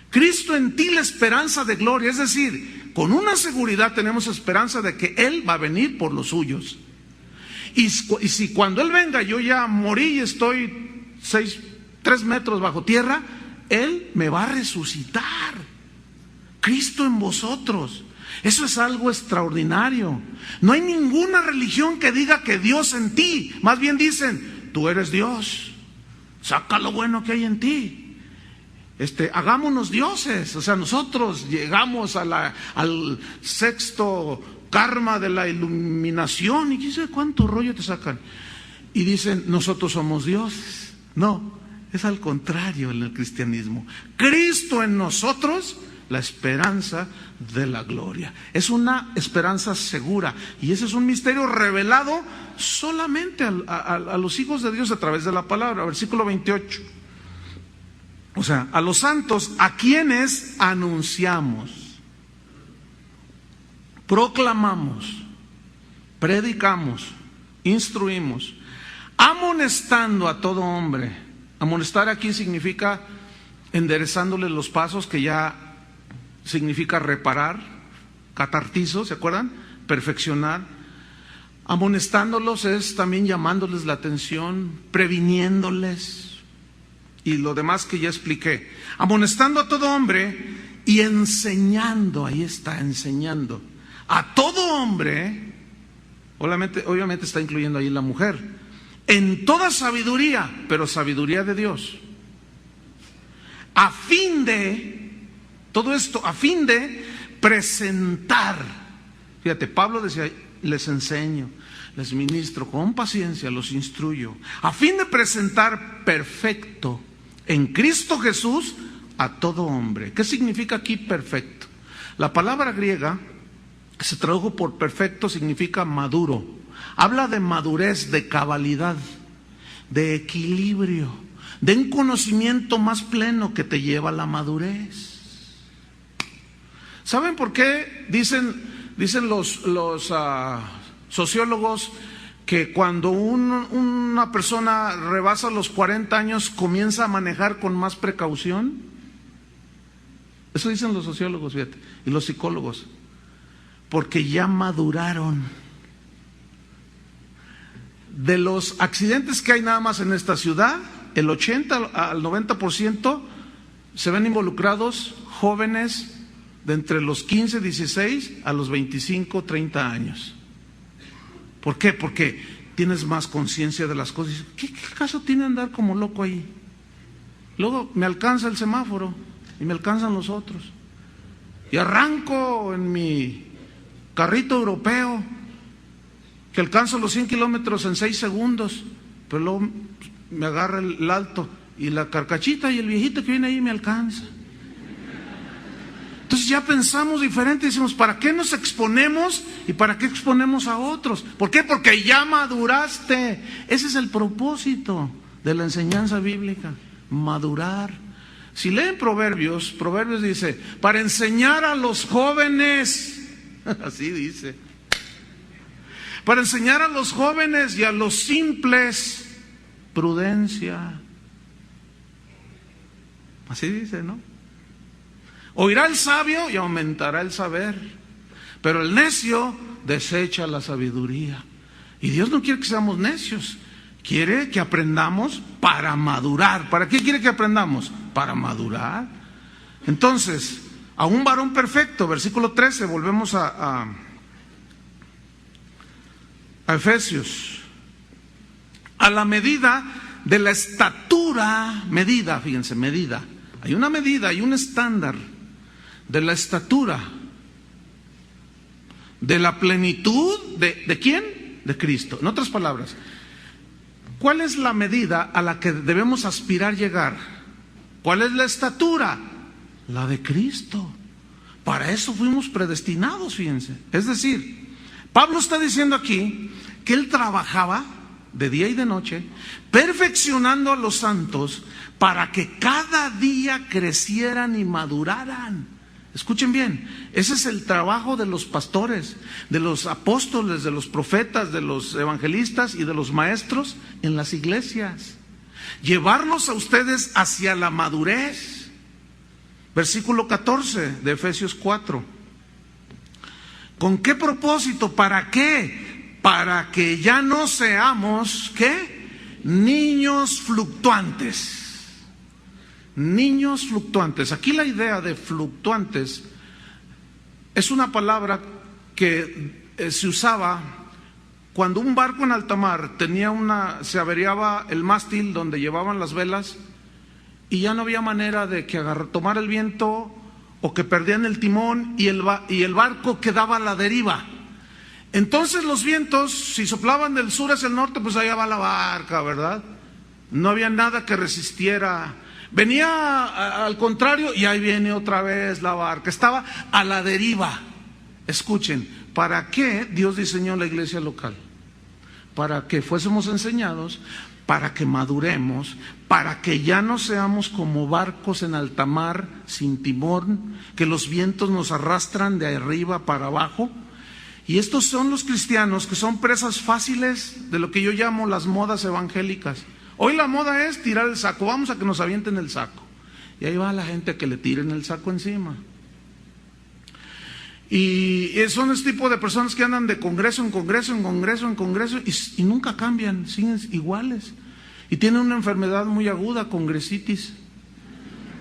Cristo en ti, la esperanza de gloria. Es decir, con una seguridad tenemos esperanza de que Él va a venir por los suyos. Y si cuando Él venga yo ya morí y estoy 3 metros bajo tierra, Él me va a resucitar. Cristo en vosotros. Eso es algo extraordinario. No hay ninguna religión que diga que Dios en ti. Más bien dicen, tú eres Dios. Saca lo bueno que hay en ti. Hagámonos dioses. O sea, nosotros llegamos al sexto karma de la iluminación y quién sabe cuánto rollo te sacan. Y dicen, nosotros somos dioses. No, es al contrario en el cristianismo. Cristo en nosotros, la esperanza de la gloria. Es una esperanza segura, y ese es un misterio revelado solamente a los hijos de Dios a través de la palabra. Versículo 28. O sea, a los santos, a quienes anunciamos, proclamamos, predicamos, instruimos, amonestando a todo hombre. Amonestar aquí significa enderezándole los pasos, que ya significa reparar, catartizo, ¿se acuerdan? Perfeccionar. Amonestándolos es también llamándoles la atención, previniéndoles y lo demás que ya expliqué. Amonestando a todo hombre y enseñando, ahí está, enseñando a todo hombre, obviamente está incluyendo ahí la mujer, en toda sabiduría, pero sabiduría de Dios, a fin de, todo esto, a fin de presentar. Fíjate, Pablo decía, les enseño, les ministro, con paciencia los instruyo, a fin de presentar perfecto en Cristo Jesús a todo hombre. ¿Qué significa aquí perfecto? La palabra griega que se tradujo por perfecto significa maduro. Habla de madurez, de cabalidad, de equilibrio, de un conocimiento más pleno que te lleva a la madurez. ¿Saben por qué dicen los sociólogos que cuando una persona rebasa los 40 años comienza a manejar con más precaución? Eso dicen los sociólogos, fíjate, y los psicólogos, porque ya maduraron. De los accidentes que hay nada más en esta ciudad, el 80 al 90% se ven involucrados jóvenes de entre los 15, 16 a los 25, 30 años. ¿Por qué? Porque tienes más conciencia de las cosas. ¿Qué caso tiene andar como loco ahí? Luego me alcanza el semáforo y me alcanzan los otros. Y arranco en mi carrito europeo, que alcanzo los 100 kilómetros en 6 segundos, pero luego me agarra el alto y la carcachita y el viejito que viene ahí me alcanza. Entonces ya pensamos diferente, decimos, ¿para qué nos exponemos y para qué exponemos a otros? ¿Por qué? Porque ya maduraste. Ese es el propósito de la enseñanza bíblica, madurar. Si leen Proverbios dice, para enseñar a los jóvenes, así dice, para enseñar a los jóvenes y a los simples, prudencia. Así dice, ¿no? Oirá el sabio y aumentará el saber, pero el necio desecha la sabiduría. Y Dios no quiere que seamos necios, quiere que aprendamos para madurar. ¿Para qué quiere que aprendamos? Para madurar. Entonces, a un varón perfecto, versículo 13, volvemos a Efesios, a la medida de la estatura, medida, fíjense, medida. Hay una medida, hay un estándar de la estatura, de la plenitud, ¿de quién? De Cristo. En otras palabras, ¿cuál es la medida a la que debemos aspirar llegar? ¿Cuál es la estatura? La de Cristo. Para eso fuimos predestinados, fíjense. Es decir, Pablo está diciendo aquí que él trabajaba de día y de noche, perfeccionando a los santos para que cada día crecieran y maduraran. Escuchen bien, ese es el trabajo de los pastores, de los apóstoles, de los profetas, de los evangelistas y de los maestros en las iglesias. Llevarlos a ustedes hacia la madurez. Versículo 14 de Efesios 4. ¿Con qué propósito? ¿Para qué? Para que ya no seamos, ¿qué? Niños fluctuantes. Niños fluctuantes. Aquí la idea de fluctuantes es una palabra que se usaba cuando un barco en alta mar se averiaba el mástil donde llevaban las velas y ya no había manera de que tomara el viento o que perdían el timón y el barco quedaba a la deriva. Entonces los vientos, si soplaban del sur hacia el norte, pues allá va la barca, ¿verdad? No había nada que resistiera Venía al contrario y ahí viene otra vez la barca. Estaba a la deriva. Escuchen, ¿para qué Dios diseñó la iglesia local? Para que fuésemos enseñados, para que maduremos, para que ya no seamos como barcos en alta mar sin timón, que los vientos nos arrastran de arriba para abajo. Y estos son los cristianos que son presas fáciles de lo que yo llamo las modas evangélicas. Hoy la moda es tirar el saco, vamos a que nos avienten el saco. Y ahí va la gente a que le tiren el saco encima. Y son este tipo de personas que andan de congreso en congreso, en congreso, en congreso, y nunca cambian, siguen iguales. Y tienen una enfermedad muy aguda, congresitis.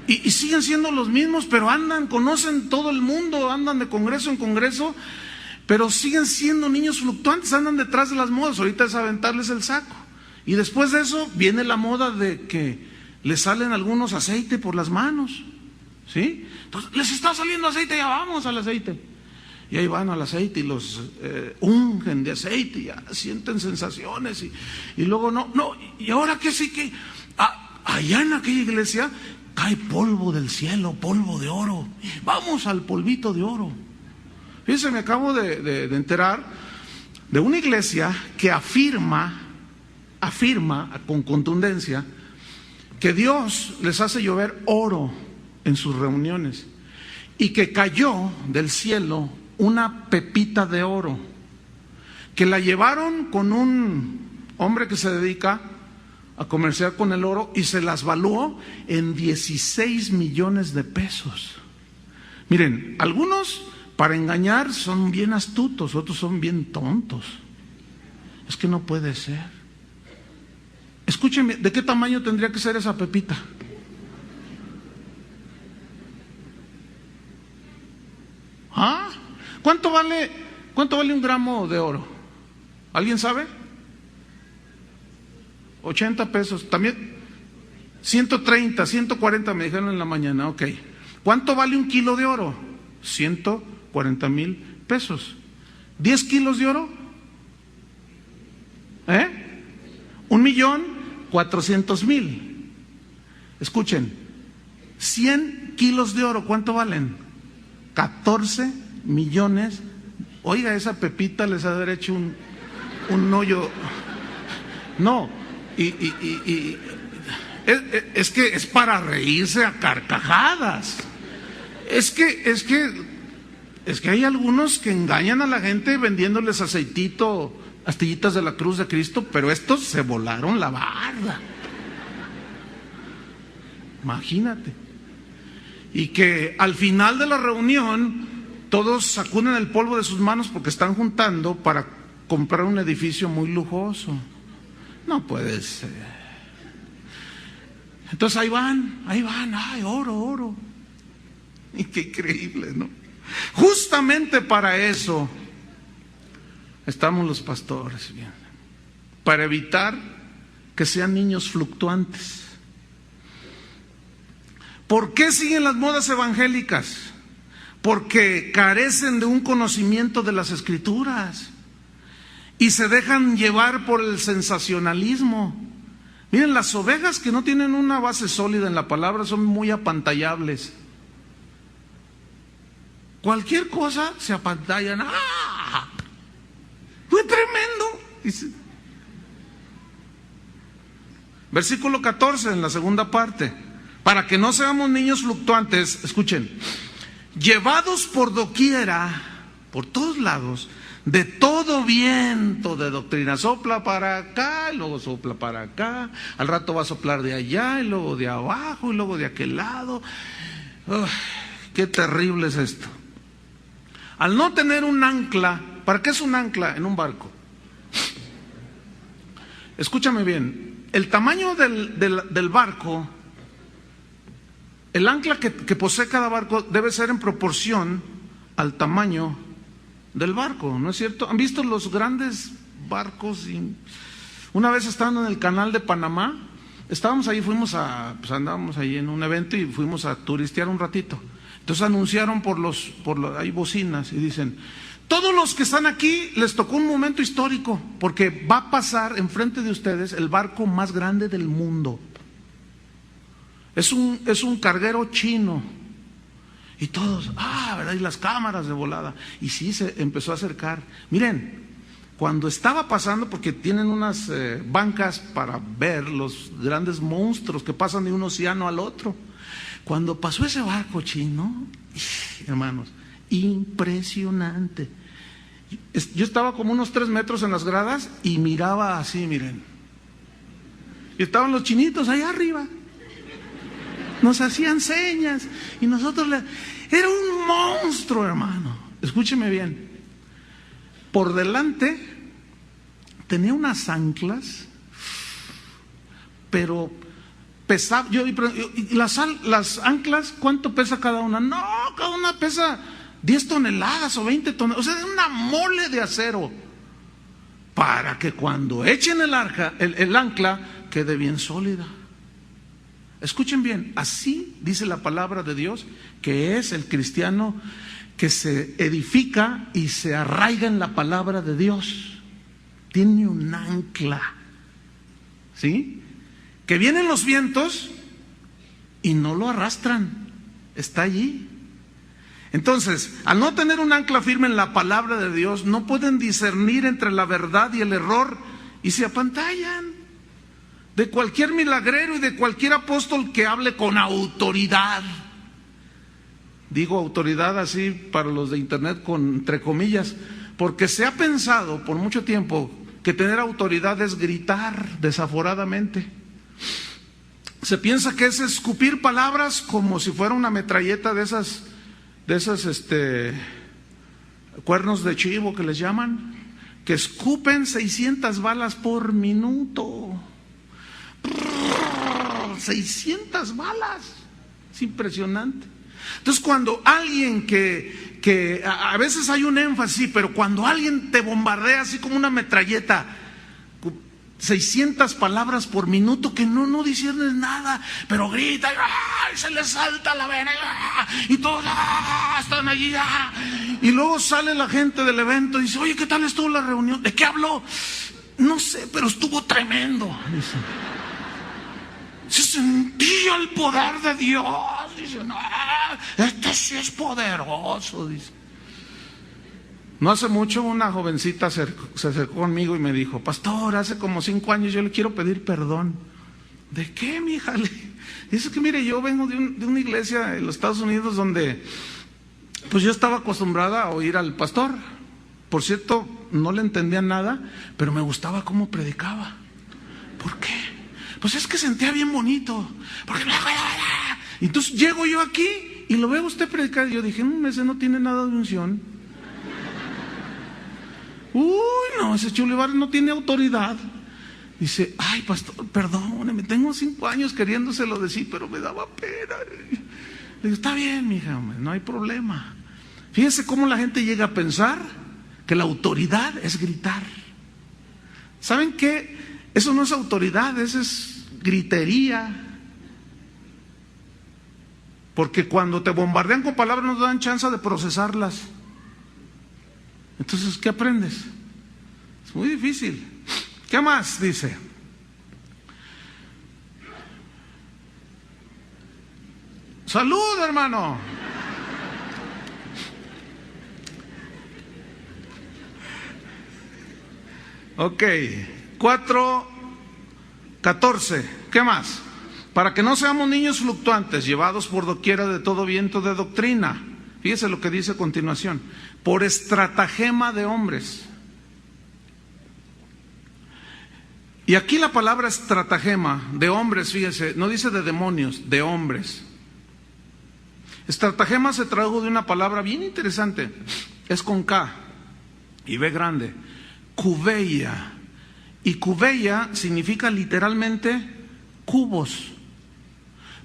Y siguen siendo los mismos, pero andan, conocen todo el mundo, andan de congreso en congreso, pero siguen siendo niños fluctuantes, andan detrás de las modas. Ahorita es aventarles el saco. Y después de eso viene la moda de que les salen algunos aceite por las manos, ¿sí? Entonces, les está saliendo aceite, ya vamos al aceite. Y ahí van al aceite y los ungen de aceite, y ya sienten sensaciones. Y luego no, y ahora que sí que allá en aquella iglesia cae polvo del cielo, polvo de oro. Vamos al polvito de oro. Fíjense, me acabo de enterar de una iglesia que afirma con contundencia que Dios les hace llover oro en sus reuniones y que cayó del cielo una pepita de oro, que la llevaron con un hombre que se dedica a comerciar con el oro y se las valuó en 16 millones de pesos. Miren, algunos para engañar son bien astutos, otros son bien tontos. Es que no puede ser. Escúcheme, ¿de qué tamaño tendría que ser esa pepita? ¿Ah? ¿Cuánto vale un gramo de oro? ¿Alguien sabe? 80 pesos. También 130, 140 me dijeron en la mañana. Ok. ¿Cuánto vale un kilo de oro? 140,000 pesos. ¿10 kilos de oro? 1,400,000. Escuchen, 100 kilos de oro, ¿cuánto valen? 14 millones. Oiga, esa pepita les ha de haber hecho un hoyo. No, es que es para reírse a carcajadas. Es que hay algunos que engañan a la gente vendiéndoles aceitito, astillitas de la cruz de Cristo, pero estos se volaron la barda. Imagínate. Y que al final de la reunión todos sacuden el polvo de sus manos porque están juntando para comprar un edificio muy lujoso. No puede ser. Entonces ahí van, ay, oro. Y qué increíble, ¿no? Justamente para eso estamos los pastores, bien, para evitar que sean niños fluctuantes. ¿Por qué siguen las modas evangélicas? Porque carecen de un conocimiento de las Escrituras y se dejan llevar por el sensacionalismo. Miren, las ovejas que no tienen una base sólida en la palabra son muy apantallables. Cualquier cosa se apantallan. ¡Ah! ¡Fue tremendo! Dice. Versículo 14 en la segunda parte. Para que no seamos niños fluctuantes, escuchen, llevados por doquiera, por todos lados, de todo viento de doctrina. Sopla para acá, y luego sopla para acá, al rato va a soplar de allá, y luego de abajo, y luego de aquel lado. Qué terrible es esto. Al no tener un ancla, ¿para qué es un ancla en un barco? Escúchame bien, el tamaño del barco, el ancla que posee cada barco debe ser en proporción al tamaño del barco, ¿no es cierto? ¿Han visto los grandes barcos? Una vez estando en el canal de Panamá, estábamos ahí, andábamos ahí en un evento y fuimos a turistear un ratito. Entonces anunciaron hay bocinas y dicen, todos los que están aquí les tocó un momento histórico, porque va a pasar enfrente de ustedes el barco más grande del mundo. Es un carguero chino. Y todos, ¿verdad? Y las cámaras de volada. Y sí, se empezó a acercar. Miren, cuando estaba pasando, porque tienen unas bancas para ver los grandes monstruos que pasan de un océano al otro. Cuando pasó ese barco chino, hermanos, impresionante. Yo estaba como unos 3 metros en las gradas y miraba así, miren. Y estaban los chinitos allá arriba. Nos hacían señas y nosotros era un monstruo, hermano. Escúcheme bien. Por delante tenía unas anclas, pero pesaba. ¿Y las anclas cuánto pesa cada una? No, cada una pesa 10 toneladas o 20 toneladas. O sea, es una mole de acero para que cuando echen el ancla quede bien sólida. Escuchen bien, así dice la palabra de Dios, que es el cristiano que se edifica y se arraiga en la palabra de Dios. Tiene un ancla, ¿sí? Que vienen los vientos y no lo arrastran, está allí. Entonces, al no tener un ancla firme en la palabra de Dios, no pueden discernir entre la verdad y el error y se apantallan de cualquier milagrero y de cualquier apóstol que hable con autoridad. Digo autoridad así para los de internet entre comillas, porque se ha pensado por mucho tiempo que tener autoridad es gritar desaforadamente. Se piensa que es escupir palabras como si fuera una metralleta de esas cuernos de chivo que les llaman, que escupen 600 balas por minuto. 600 balas, es impresionante. Entonces cuando alguien que a veces hay un énfasis, pero cuando alguien te bombardea así como una metralleta, 600 palabras por minuto que no disciernes nada, pero grita y se le salta la vena y todos están allí y luego sale la gente del evento y dice, oye, ¿qué tal estuvo la reunión? ¿De qué habló? No sé, pero estuvo tremendo, dice. Se sentía el poder de Dios. Dice, no, este sí es poderoso, dice. No hace mucho una jovencita se acercó conmigo y me dijo, pastor, hace como 5 años yo le quiero pedir perdón. ¿De qué, mija? Dice que mire, yo vengo de una iglesia en los Estados Unidos donde pues yo estaba acostumbrada a oír al pastor. Por cierto, no le entendía nada, pero me gustaba cómo predicaba. ¿Por qué? Pues es que sentía bien bonito. Porque entonces llego yo aquí y lo veo a usted predicar. Y yo dije, ese no tiene nada de unción. Uy, no, ese Chulibar no tiene autoridad. Dice, ay, pastor, perdóneme, tengo 5 años queriéndoselo decir, pero me daba pena. Le digo, está bien, mija, no hay problema. Fíjese cómo la gente llega a pensar que la autoridad es gritar. ¿Saben qué? Eso no es autoridad, eso es gritería. Porque cuando te bombardean con palabras no te dan chance de procesarlas. Entonces, ¿qué aprendes? Es muy difícil. ¿Qué más dice? Salud, hermano. Ok, 4:14. ¿Qué más? Para que no seamos niños fluctuantes, llevados por doquiera de todo viento de doctrina. Fíjese lo que dice a continuación. Por estratagema de hombres. Y aquí la palabra estratagema de hombres, fíjese, no dice de demonios, de hombres. Estratagema se tradujo de una palabra bien interesante. Es con K y B grande. Cubeia. Y cubeia significa literalmente cubos,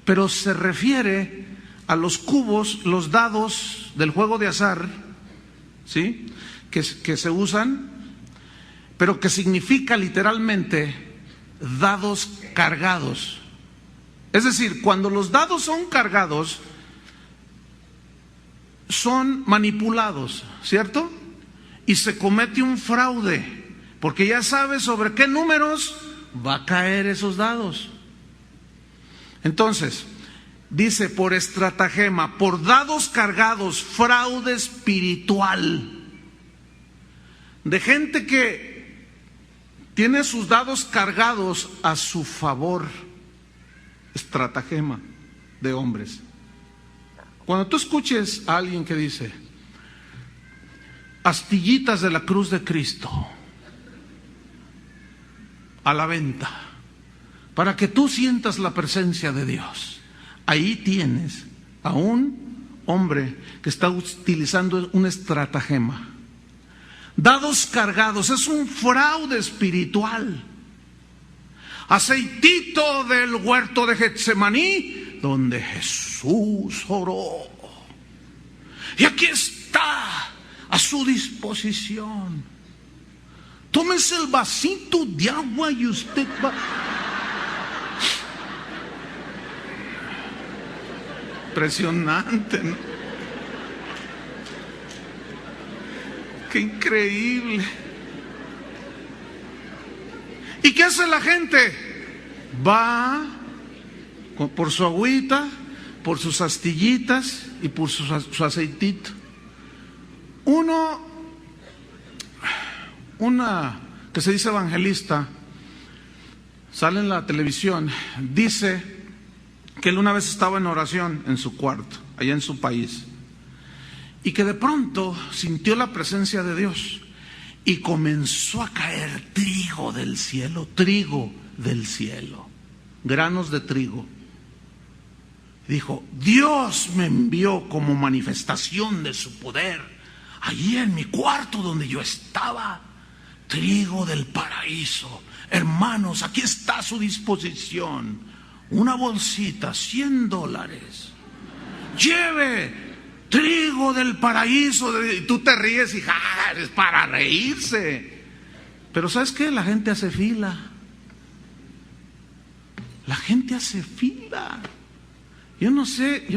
pero se refiere a los cubos, los dados del juego de azar, ¿sí? Que se usan, pero que significa literalmente dados cargados. Es decir, cuando los dados son cargados, son manipulados, ¿cierto? Y se comete un fraude, porque ya sabes sobre qué números va a caer esos dados. Entonces, dice por estratagema, por dados cargados, fraude espiritual. De gente que tiene sus dados cargados a su favor. Estratagema de hombres. Cuando tú escuches a alguien que dice astillitas de la cruz de Cristo a la venta, para que tú sientas la presencia de Dios, ahí tienes a un hombre que está utilizando un estratagema. Dados cargados, es un fraude espiritual. Aceitito del huerto de Getsemaní, donde Jesús oró. Y aquí está a su disposición. Tómese el vasito de agua y usted va. Impresionante, ¿no? ¡Qué increíble! ¿Y qué hace la gente? Va por su agüita, por sus astillitas y por su aceitito. Una que se dice evangelista, sale en la televisión, dice que él una vez estaba en oración en su cuarto, allá en su país, y que de pronto sintió la presencia de Dios y comenzó a caer trigo del cielo, granos de trigo. Dijo, Dios me envió como manifestación de su poder allí en mi cuarto donde yo estaba, trigo del paraíso. Hermanos, aquí está a su disposición una bolsita, $100. Lleve trigo del paraíso. Y tú te ríes y es para reírse. Pero ¿sabes qué? La gente hace fila. La gente hace fila. Yo no sé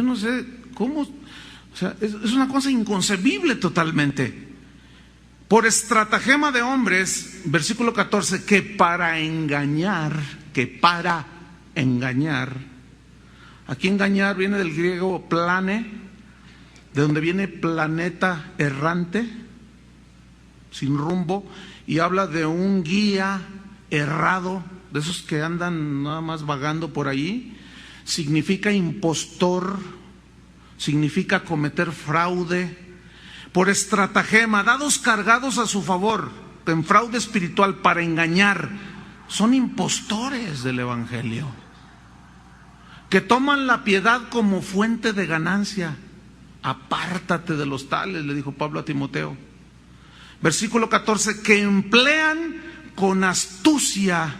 cómo. O sea, es una cosa inconcebible totalmente. Por estratagema de hombres, versículo 14, que para engañar. Aquí engañar viene del griego plane, de donde viene planeta errante, sin rumbo, y habla de un guía errado, de esos que andan nada más vagando por ahí. Significa impostor, significa cometer fraude. Por estratagema, dados cargados a su favor, en fraude espiritual, para engañar. Son impostores del evangelio, que toman la piedad como fuente de ganancia. Apártate de los tales, le dijo Pablo a Timoteo. Versículo 14, que emplean con astucia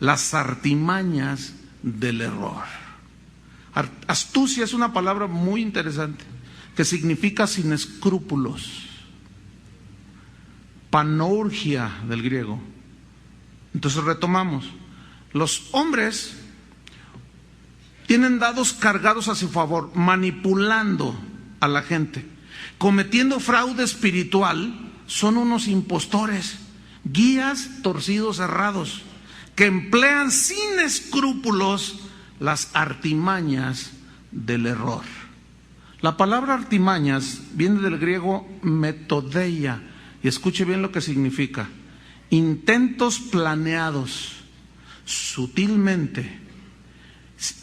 las artimañas del error. Astucia es una palabra muy interesante, que significa sin escrúpulos. Panorgia del griego. Entonces retomamos. Los hombres tienen dados cargados a su favor, manipulando a la gente, cometiendo fraude espiritual. Son unos impostores, guías torcidos, errados, que emplean sin escrúpulos las artimañas del error. La palabra artimañas viene del griego metodeia, y escuche bien lo que significa: intentos planeados sutilmente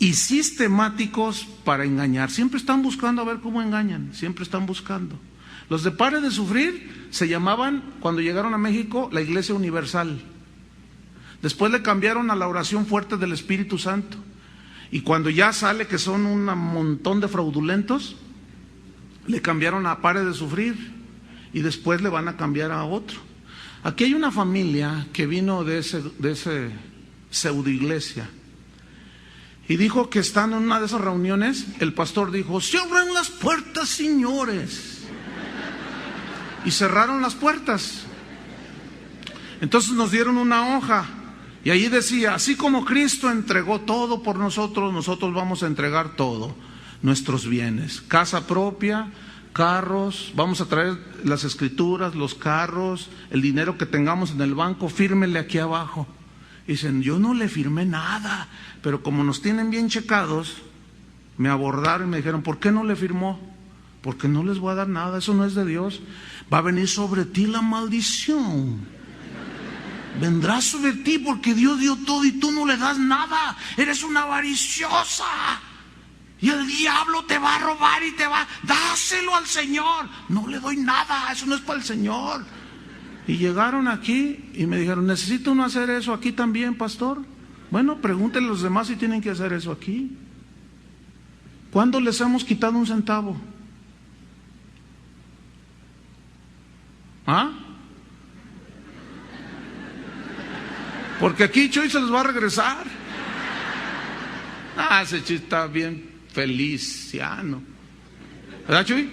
y sistemáticos para engañar. Siempre están buscando a ver cómo engañan, siempre están buscando. Los de Pare de Sufrir se llamaban, cuando llegaron a México, la Iglesia Universal. Después le cambiaron a la Oración Fuerte del Espíritu Santo. Y cuando ya sale que son un montón de fraudulentos, le cambiaron a Pare de Sufrir. Y después le van a cambiar a otro. Aquí hay una familia que vino de ese pseudo iglesia. Y dijo que estando en una de esas reuniones, el pastor dijo: se abran las puertas, señores. Y cerraron las puertas. Entonces nos dieron una hoja y ahí decía: así como Cristo entregó todo por nosotros, nosotros vamos a entregar todo, nuestros bienes, casa propia, carros, vamos a traer las escrituras, los carros, el dinero que tengamos en el banco, fírmele aquí abajo. Dicen: yo no le firmé nada, pero como nos tienen bien checados, me abordaron y me dijeron, ¿por qué no le firmó? Porque no les voy a dar nada, eso no es de Dios. Va a venir sobre ti la maldición. Vendrá sobre ti porque Dios dio todo y tú no le das nada. Eres una avariciosa. Y el diablo te va a robar y te va, dáselo al Señor. No le doy nada, eso no es para el Señor. Y llegaron aquí y me dijeron, ¿necesita uno hacer eso aquí también, pastor? Bueno, pregúntenle a los demás si tienen que hacer eso aquí. ¿Cuándo les hemos quitado un centavo? ¿Ah? Porque aquí Chuy se les va a regresar. Ese Chuy está bien feliciano. ¿Verdad, Chuy?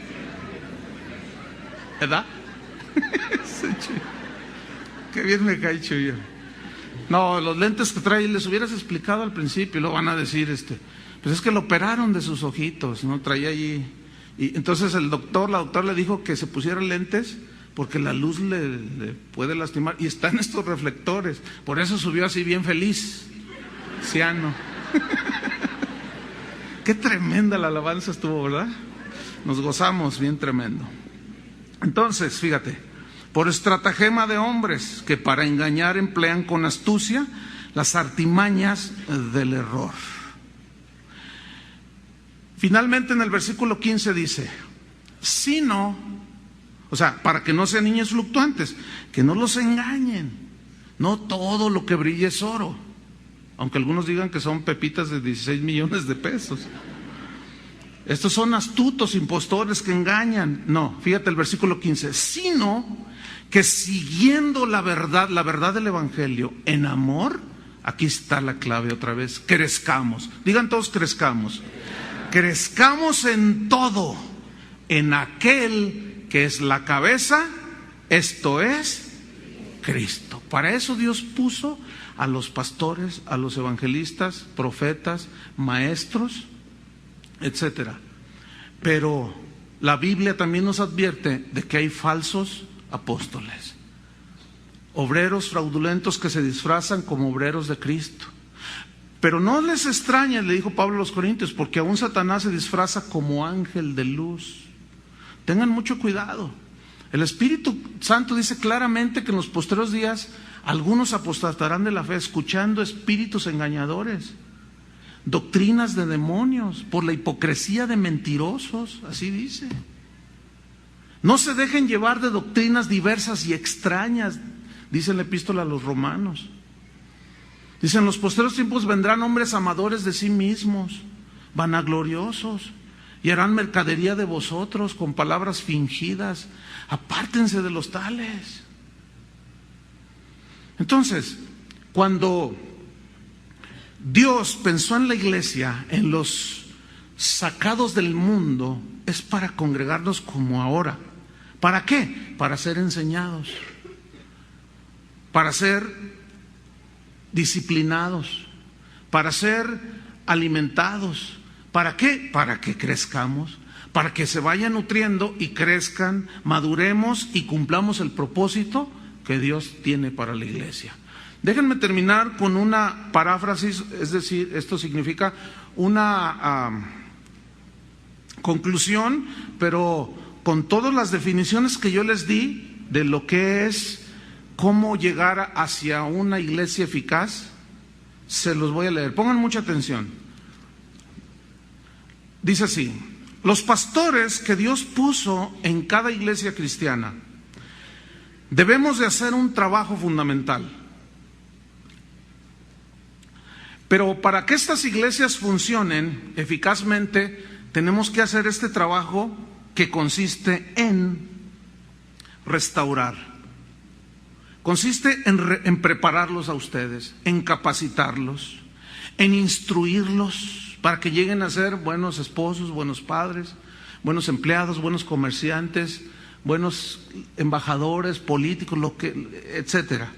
¿Verdad? Ese Chuy. Qué bien me cae Chuy. No, los lentes que trae, les hubieras explicado al principio, lo van a decir, pues es que lo operaron de sus ojitos, ¿no? Traía allí. Y entonces la doctora le dijo que se pusiera lentes porque la luz le puede lastimar. Y están estos reflectores. Por eso subió así bien feliz. Ciano. Qué tremenda la alabanza estuvo, ¿verdad? Nos gozamos bien tremendo. Entonces, fíjate, por estratagema de hombres que para engañar emplean con astucia las artimañas del error. Finalmente en el versículo 15 dice, sino, o sea, para que no sean niños fluctuantes, que no los engañen. No todo lo que brilla es oro, aunque algunos digan que son pepitas de 16 millones de pesos. Estos son astutos impostores que engañan. No, fíjate el versículo 15, sino que siguiendo la verdad del Evangelio en amor, aquí está la clave otra vez, crezcamos. Digan todos, crezcamos. Crezcamos en todo, en aquel que es la cabeza, esto es Cristo. Para eso Dios puso a los pastores, a los evangelistas, profetas, maestros, etcétera. Pero la Biblia también nos advierte de que hay falsos apóstoles, obreros fraudulentos que se disfrazan como obreros de Cristo. Pero no les extrañe, le dijo Pablo a los Corintios, porque aún Satanás se disfraza como ángel de luz. Tengan mucho cuidado. El Espíritu Santo dice claramente que en los postreros días algunos apostatarán de la fe, escuchando espíritus engañadores, doctrinas de demonios, por la hipocresía de mentirosos, así dice. No se dejen llevar de doctrinas diversas y extrañas, dice la epístola a los romanos. Dice, en los postreros tiempos vendrán hombres amadores de sí mismos, vanagloriosos, y harán mercadería de vosotros con palabras fingidas. Apártense de los tales. Entonces, cuando Dios pensó en la iglesia, en los sacados del mundo, es para congregarnos como ahora. ¿Para qué? Para ser enseñados, para ser disciplinados, para ser alimentados. ¿Para qué? Para que crezcamos, para que se vayan nutriendo y crezcan, maduremos y cumplamos el propósito que Dios tiene para la iglesia. Déjenme terminar con una paráfrasis, es decir, esto significa una conclusión, pero con todas las definiciones que yo les di de lo que es cómo llegar hacia una iglesia eficaz, se los voy a leer. Pongan mucha atención. Dice así: los pastores que Dios puso en cada iglesia cristiana debemos de hacer un trabajo fundamental. Pero para que estas iglesias funcionen eficazmente, tenemos que hacer este trabajo que consiste en restaurar. Consiste en prepararlos a ustedes, en capacitarlos, en instruirlos para que lleguen a ser buenos esposos, buenos padres, buenos empleados, buenos comerciantes, buenos embajadores, políticos, etcétera.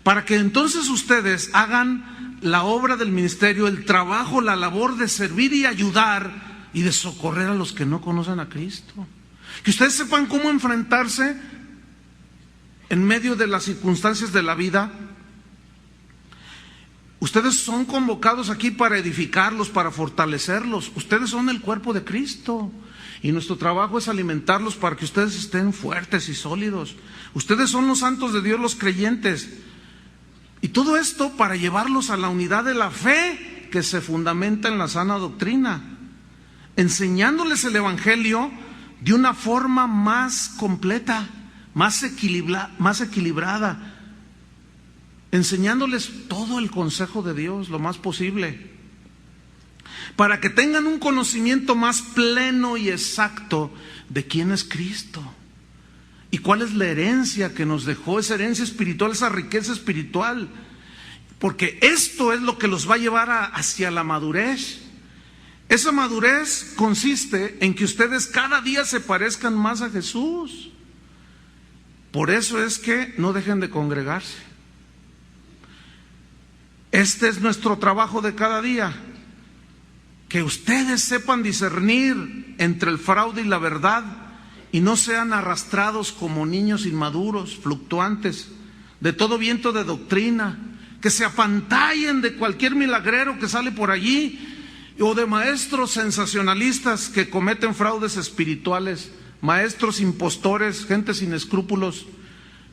Para que entonces ustedes hagan la obra del ministerio, el trabajo, la labor de servir y ayudar y de socorrer a los que no conocen a Cristo. Que ustedes sepan cómo enfrentarse en medio de las circunstancias de la vida Ustedes son convocados aquí para edificarlos, para fortalecerlos. Ustedes son el cuerpo de Cristo. Y nuestro trabajo es alimentarlos para que ustedes estén fuertes y sólidos. Ustedes son los santos de Dios, los creyentes. Y todo esto para llevarlos a la unidad de la fe que se fundamenta en la sana doctrina, enseñándoles el Evangelio de una forma más completa, más equilibrada, enseñándoles todo el consejo de Dios lo más posible, para que tengan un conocimiento más pleno y exacto de quién es Cristo y cuál es la herencia que nos dejó, esa herencia espiritual, esa riqueza espiritual, porque esto es lo que los va a llevar hacia la madurez. Esa madurez consiste en que ustedes cada día se parezcan más a Jesús. Por eso es que no dejen de congregarse. Este es nuestro trabajo de cada día. Que ustedes sepan discernir entre el fraude y la verdad y no sean arrastrados como niños inmaduros, fluctuantes, de todo viento de doctrina, que se apantallen de cualquier milagrero que sale por allí o de maestros sensacionalistas que cometen fraudes espirituales, maestros impostores, gente sin escrúpulos,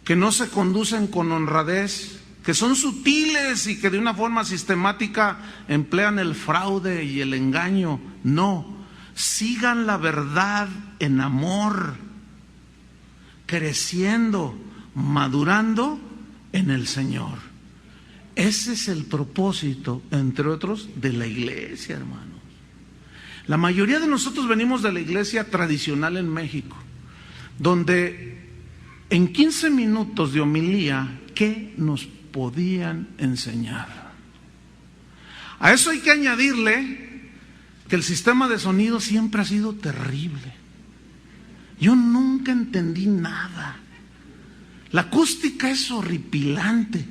que no se conducen con honradez, que son sutiles y que de una forma sistemática emplean el fraude y el engaño. No, sigan la verdad en amor, creciendo, madurando en el Señor. Ese es el propósito, entre otros, de la iglesia, hermanos. La mayoría de nosotros venimos de la iglesia tradicional en México, donde en 15 minutos de homilía, ¿qué nos podían enseñar? A eso hay que añadirle que el sistema de sonido siempre ha sido terrible. Yo nunca entendí nada. La acústica es horripilante,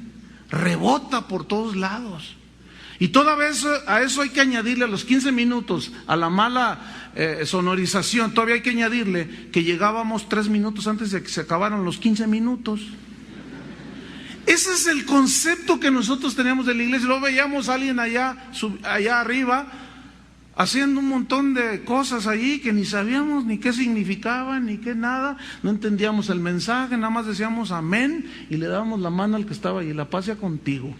rebota por todos lados. Y toda vez a eso hay que añadirle, a los 15 minutos, a la mala sonorización, todavía hay que añadirle que llegábamos 3 minutos antes de que se acabaran los 15 minutos. Ese es el concepto que nosotros teníamos de la iglesia. Luego veíamos a alguien allá arriba haciendo un montón de cosas allí que ni sabíamos ni qué significaban ni qué nada, no entendíamos el mensaje, nada más decíamos amén y le dábamos la mano al que estaba allí, la paz sea contigo.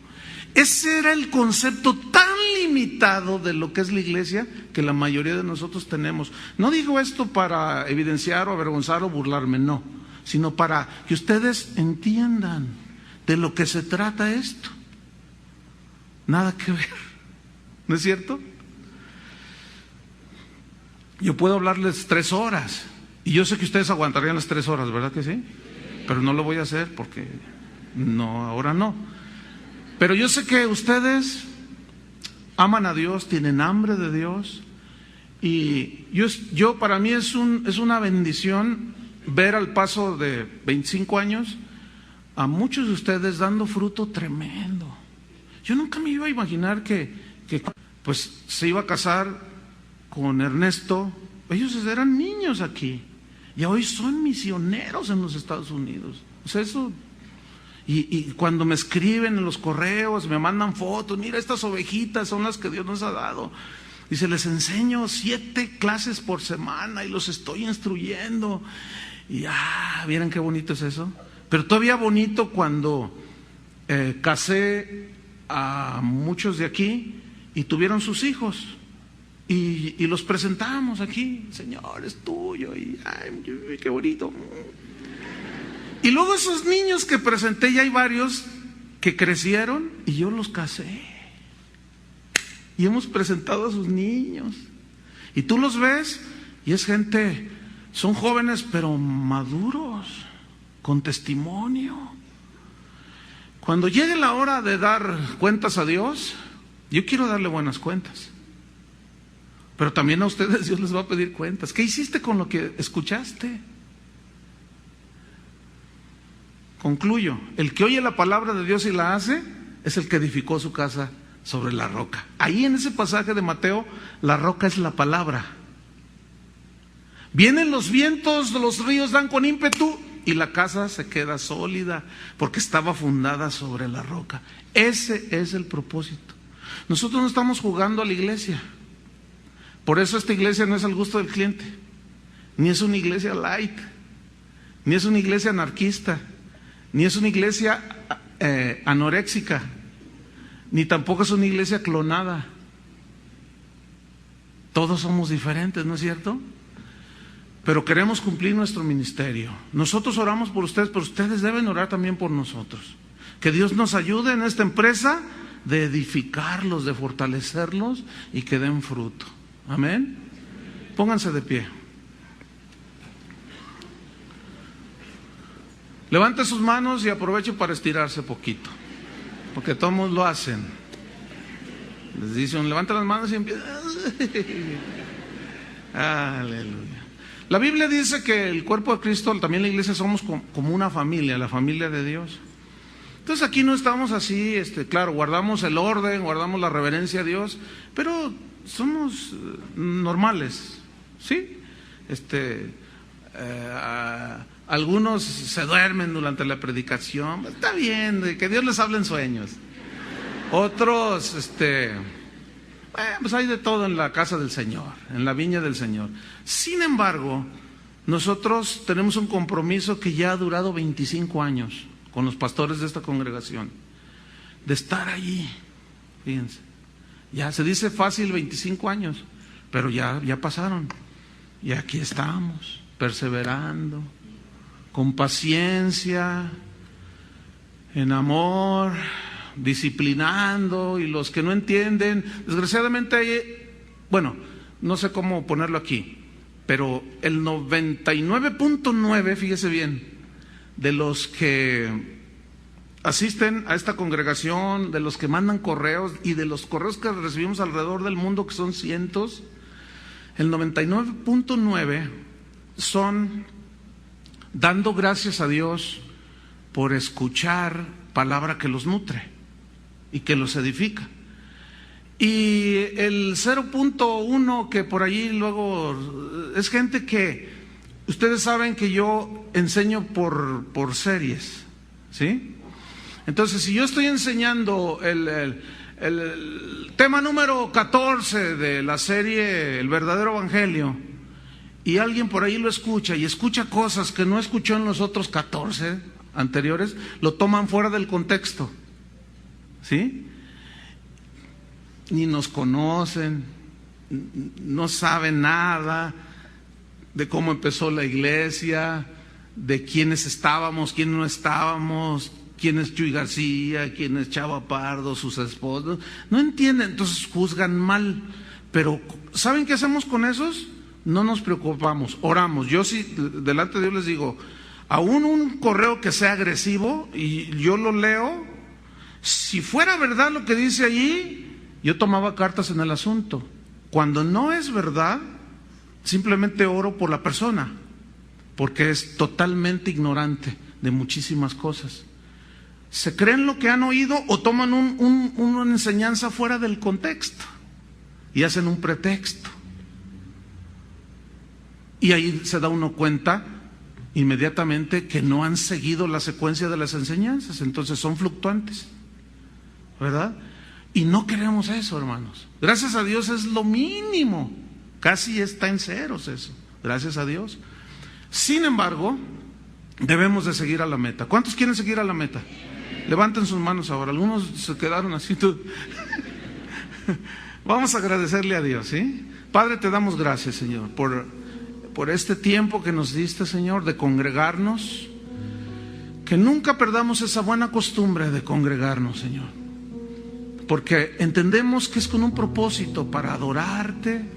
Ese era el concepto tan limitado de lo que es la iglesia que la mayoría de nosotros tenemos. No digo esto para evidenciar o avergonzar o burlarme, no, sino para que ustedes entiendan de lo que se trata esto. Nada que ver, ¿no es cierto? Yo puedo hablarles 3 horas y yo sé que ustedes aguantarían las 3 horas, ¿verdad que sí? Pero no lo voy a hacer porque no, ahora no. Pero yo sé que ustedes aman a Dios, tienen hambre de Dios y yo para mí es una bendición ver al paso de 25 años a muchos de ustedes dando fruto tremendo. Yo nunca me iba a imaginar que pues se iba a casar con Ernesto. Ellos eran niños aquí y hoy son misioneros en los Estados Unidos. O sea, eso. Y cuando me escriben en los correos, me mandan fotos, mira, estas ovejitas son las que Dios nos ha dado. Dice, les enseño 7 clases por semana y los estoy instruyendo. Y ¿vieron qué bonito es eso? Pero todavía bonito cuando casé a muchos de aquí y tuvieron sus hijos. Y los presentamos aquí, Señor, es tuyo, y ay, qué bonito. Y luego esos niños que presenté, ya hay varios que crecieron y yo los casé. Y hemos presentado a sus niños. Y tú los ves y es gente, son jóvenes pero maduros, con testimonio. Cuando llegue la hora de dar cuentas a Dios, yo quiero darle buenas cuentas. Pero también a ustedes Dios les va a pedir cuentas. ¿Qué hiciste con lo que escuchaste? Concluyo, el que oye la palabra de Dios y la hace, es el que edificó su casa sobre la roca. Ahí en ese pasaje de Mateo, la roca es la palabra. Vienen los vientos, los ríos dan con ímpetu y la casa se queda sólida porque estaba fundada sobre la roca. Ese es el propósito. Nosotros no estamos jugando a la iglesia. Por eso esta iglesia no es al gusto del cliente, ni es una iglesia light, ni es una iglesia anarquista, ni es una iglesia anoréxica, ni tampoco es una iglesia clonada. Todos somos diferentes, ¿no es cierto? Pero queremos cumplir nuestro ministerio. Nosotros oramos por ustedes, pero ustedes deben orar también por nosotros. Que Dios nos ayude en esta empresa de edificarlos, de fortalecerlos y que den fruto. Amén. Pónganse de pie. Levante sus manos y aproveche para estirarse poquito, porque todos lo hacen. Les dicen, levanta las manos y empieza. Aleluya. La Biblia dice que el cuerpo de Cristo, también la iglesia, somos como una familia, la familia de Dios. Entonces aquí no estamos así, claro, guardamos el orden, guardamos la reverencia a Dios, pero somos normales, ¿sí? Algunos se duermen durante la predicación, está bien, que Dios les hable en sueños. Otros, pues hay de todo en la casa del Señor, en la viña del Señor. Sin embargo, nosotros tenemos un compromiso que ya ha durado 25 años con los pastores de esta congregación, de estar allí. Fíjense, ya se dice fácil 25 años, pero ya pasaron. Y aquí estamos, perseverando, con paciencia, en amor, disciplinando, y los que no entienden, desgraciadamente, no sé cómo ponerlo aquí, pero el 99.9, fíjese bien, de los que asisten a esta congregación, de los que mandan correos y de los correos que recibimos alrededor del mundo, que son cientos, el 99.9 son dando gracias a Dios por escuchar palabra que los nutre y que los edifica. Y el 0.1 que por allí luego es gente que ustedes saben que yo enseño por series, ¿sí? Entonces, si yo estoy enseñando el tema número 14 de la serie El verdadero evangelio, y alguien por ahí lo escucha y escucha cosas que no escuchó en los otros 14 anteriores, lo toman fuera del contexto, ¿sí? Ni nos conocen, no saben nada de cómo empezó la iglesia, de quiénes estábamos, quiénes no estábamos, quién es Chuy García, quién es Chava Pardo, sus esposos. No entienden, entonces juzgan mal. Pero ¿saben qué hacemos con esos? No nos preocupamos, oramos. Yo sí, delante de Dios les digo, aún un correo que sea agresivo y yo lo leo, si fuera verdad lo que dice allí, yo tomaba cartas en el asunto. Cuando no es verdad, simplemente oro por la persona, porque es totalmente ignorante de muchísimas cosas. Se creen lo que han oído o toman una enseñanza fuera del contexto y hacen un pretexto. Y ahí se da uno cuenta inmediatamente que no han seguido la secuencia de las enseñanzas, entonces son fluctuantes, ¿verdad? Y no queremos eso, hermanos. Gracias a Dios es lo mínimo, casi está en ceros eso, gracias a Dios. Sin embargo, debemos de seguir a la meta. ¿Cuántos quieren seguir a la meta? Levanten sus manos ahora, algunos se quedaron así. Vamos a agradecerle a Dios, ¿sí? Padre, te damos gracias, Señor, por este tiempo que nos diste, Señor, de congregarnos. Que nunca perdamos esa buena costumbre de congregarnos, Señor, porque entendemos que es con un propósito, para adorarte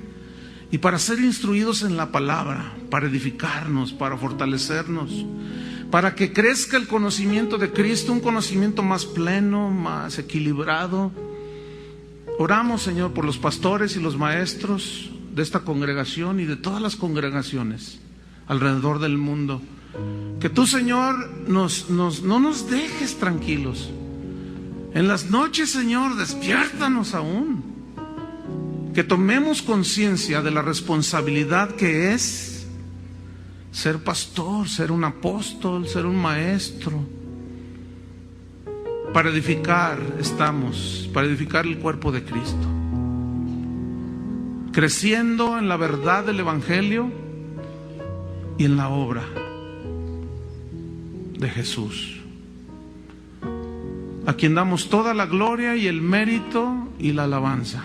y para ser instruidos en la palabra, para edificarnos, para fortalecernos, para que crezca el conocimiento de Cristo, un conocimiento más pleno, más equilibrado. Oramos, Señor, por los pastores y los maestros de esta congregación y de todas las congregaciones alrededor del mundo. Que tú, Señor, no nos dejes tranquilos. En las noches, Señor, despiértanos aún. Que tomemos conciencia de la responsabilidad que es ser pastor, ser un apóstol, ser un maestro. Para edificar estamos, para edificar el cuerpo de Cristo, creciendo en la verdad del Evangelio y en la obra de Jesús, a quien damos toda la gloria y el mérito y la alabanza.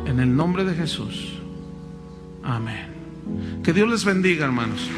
En el nombre de Jesús. Amén. Que Dios les bendiga, hermanos.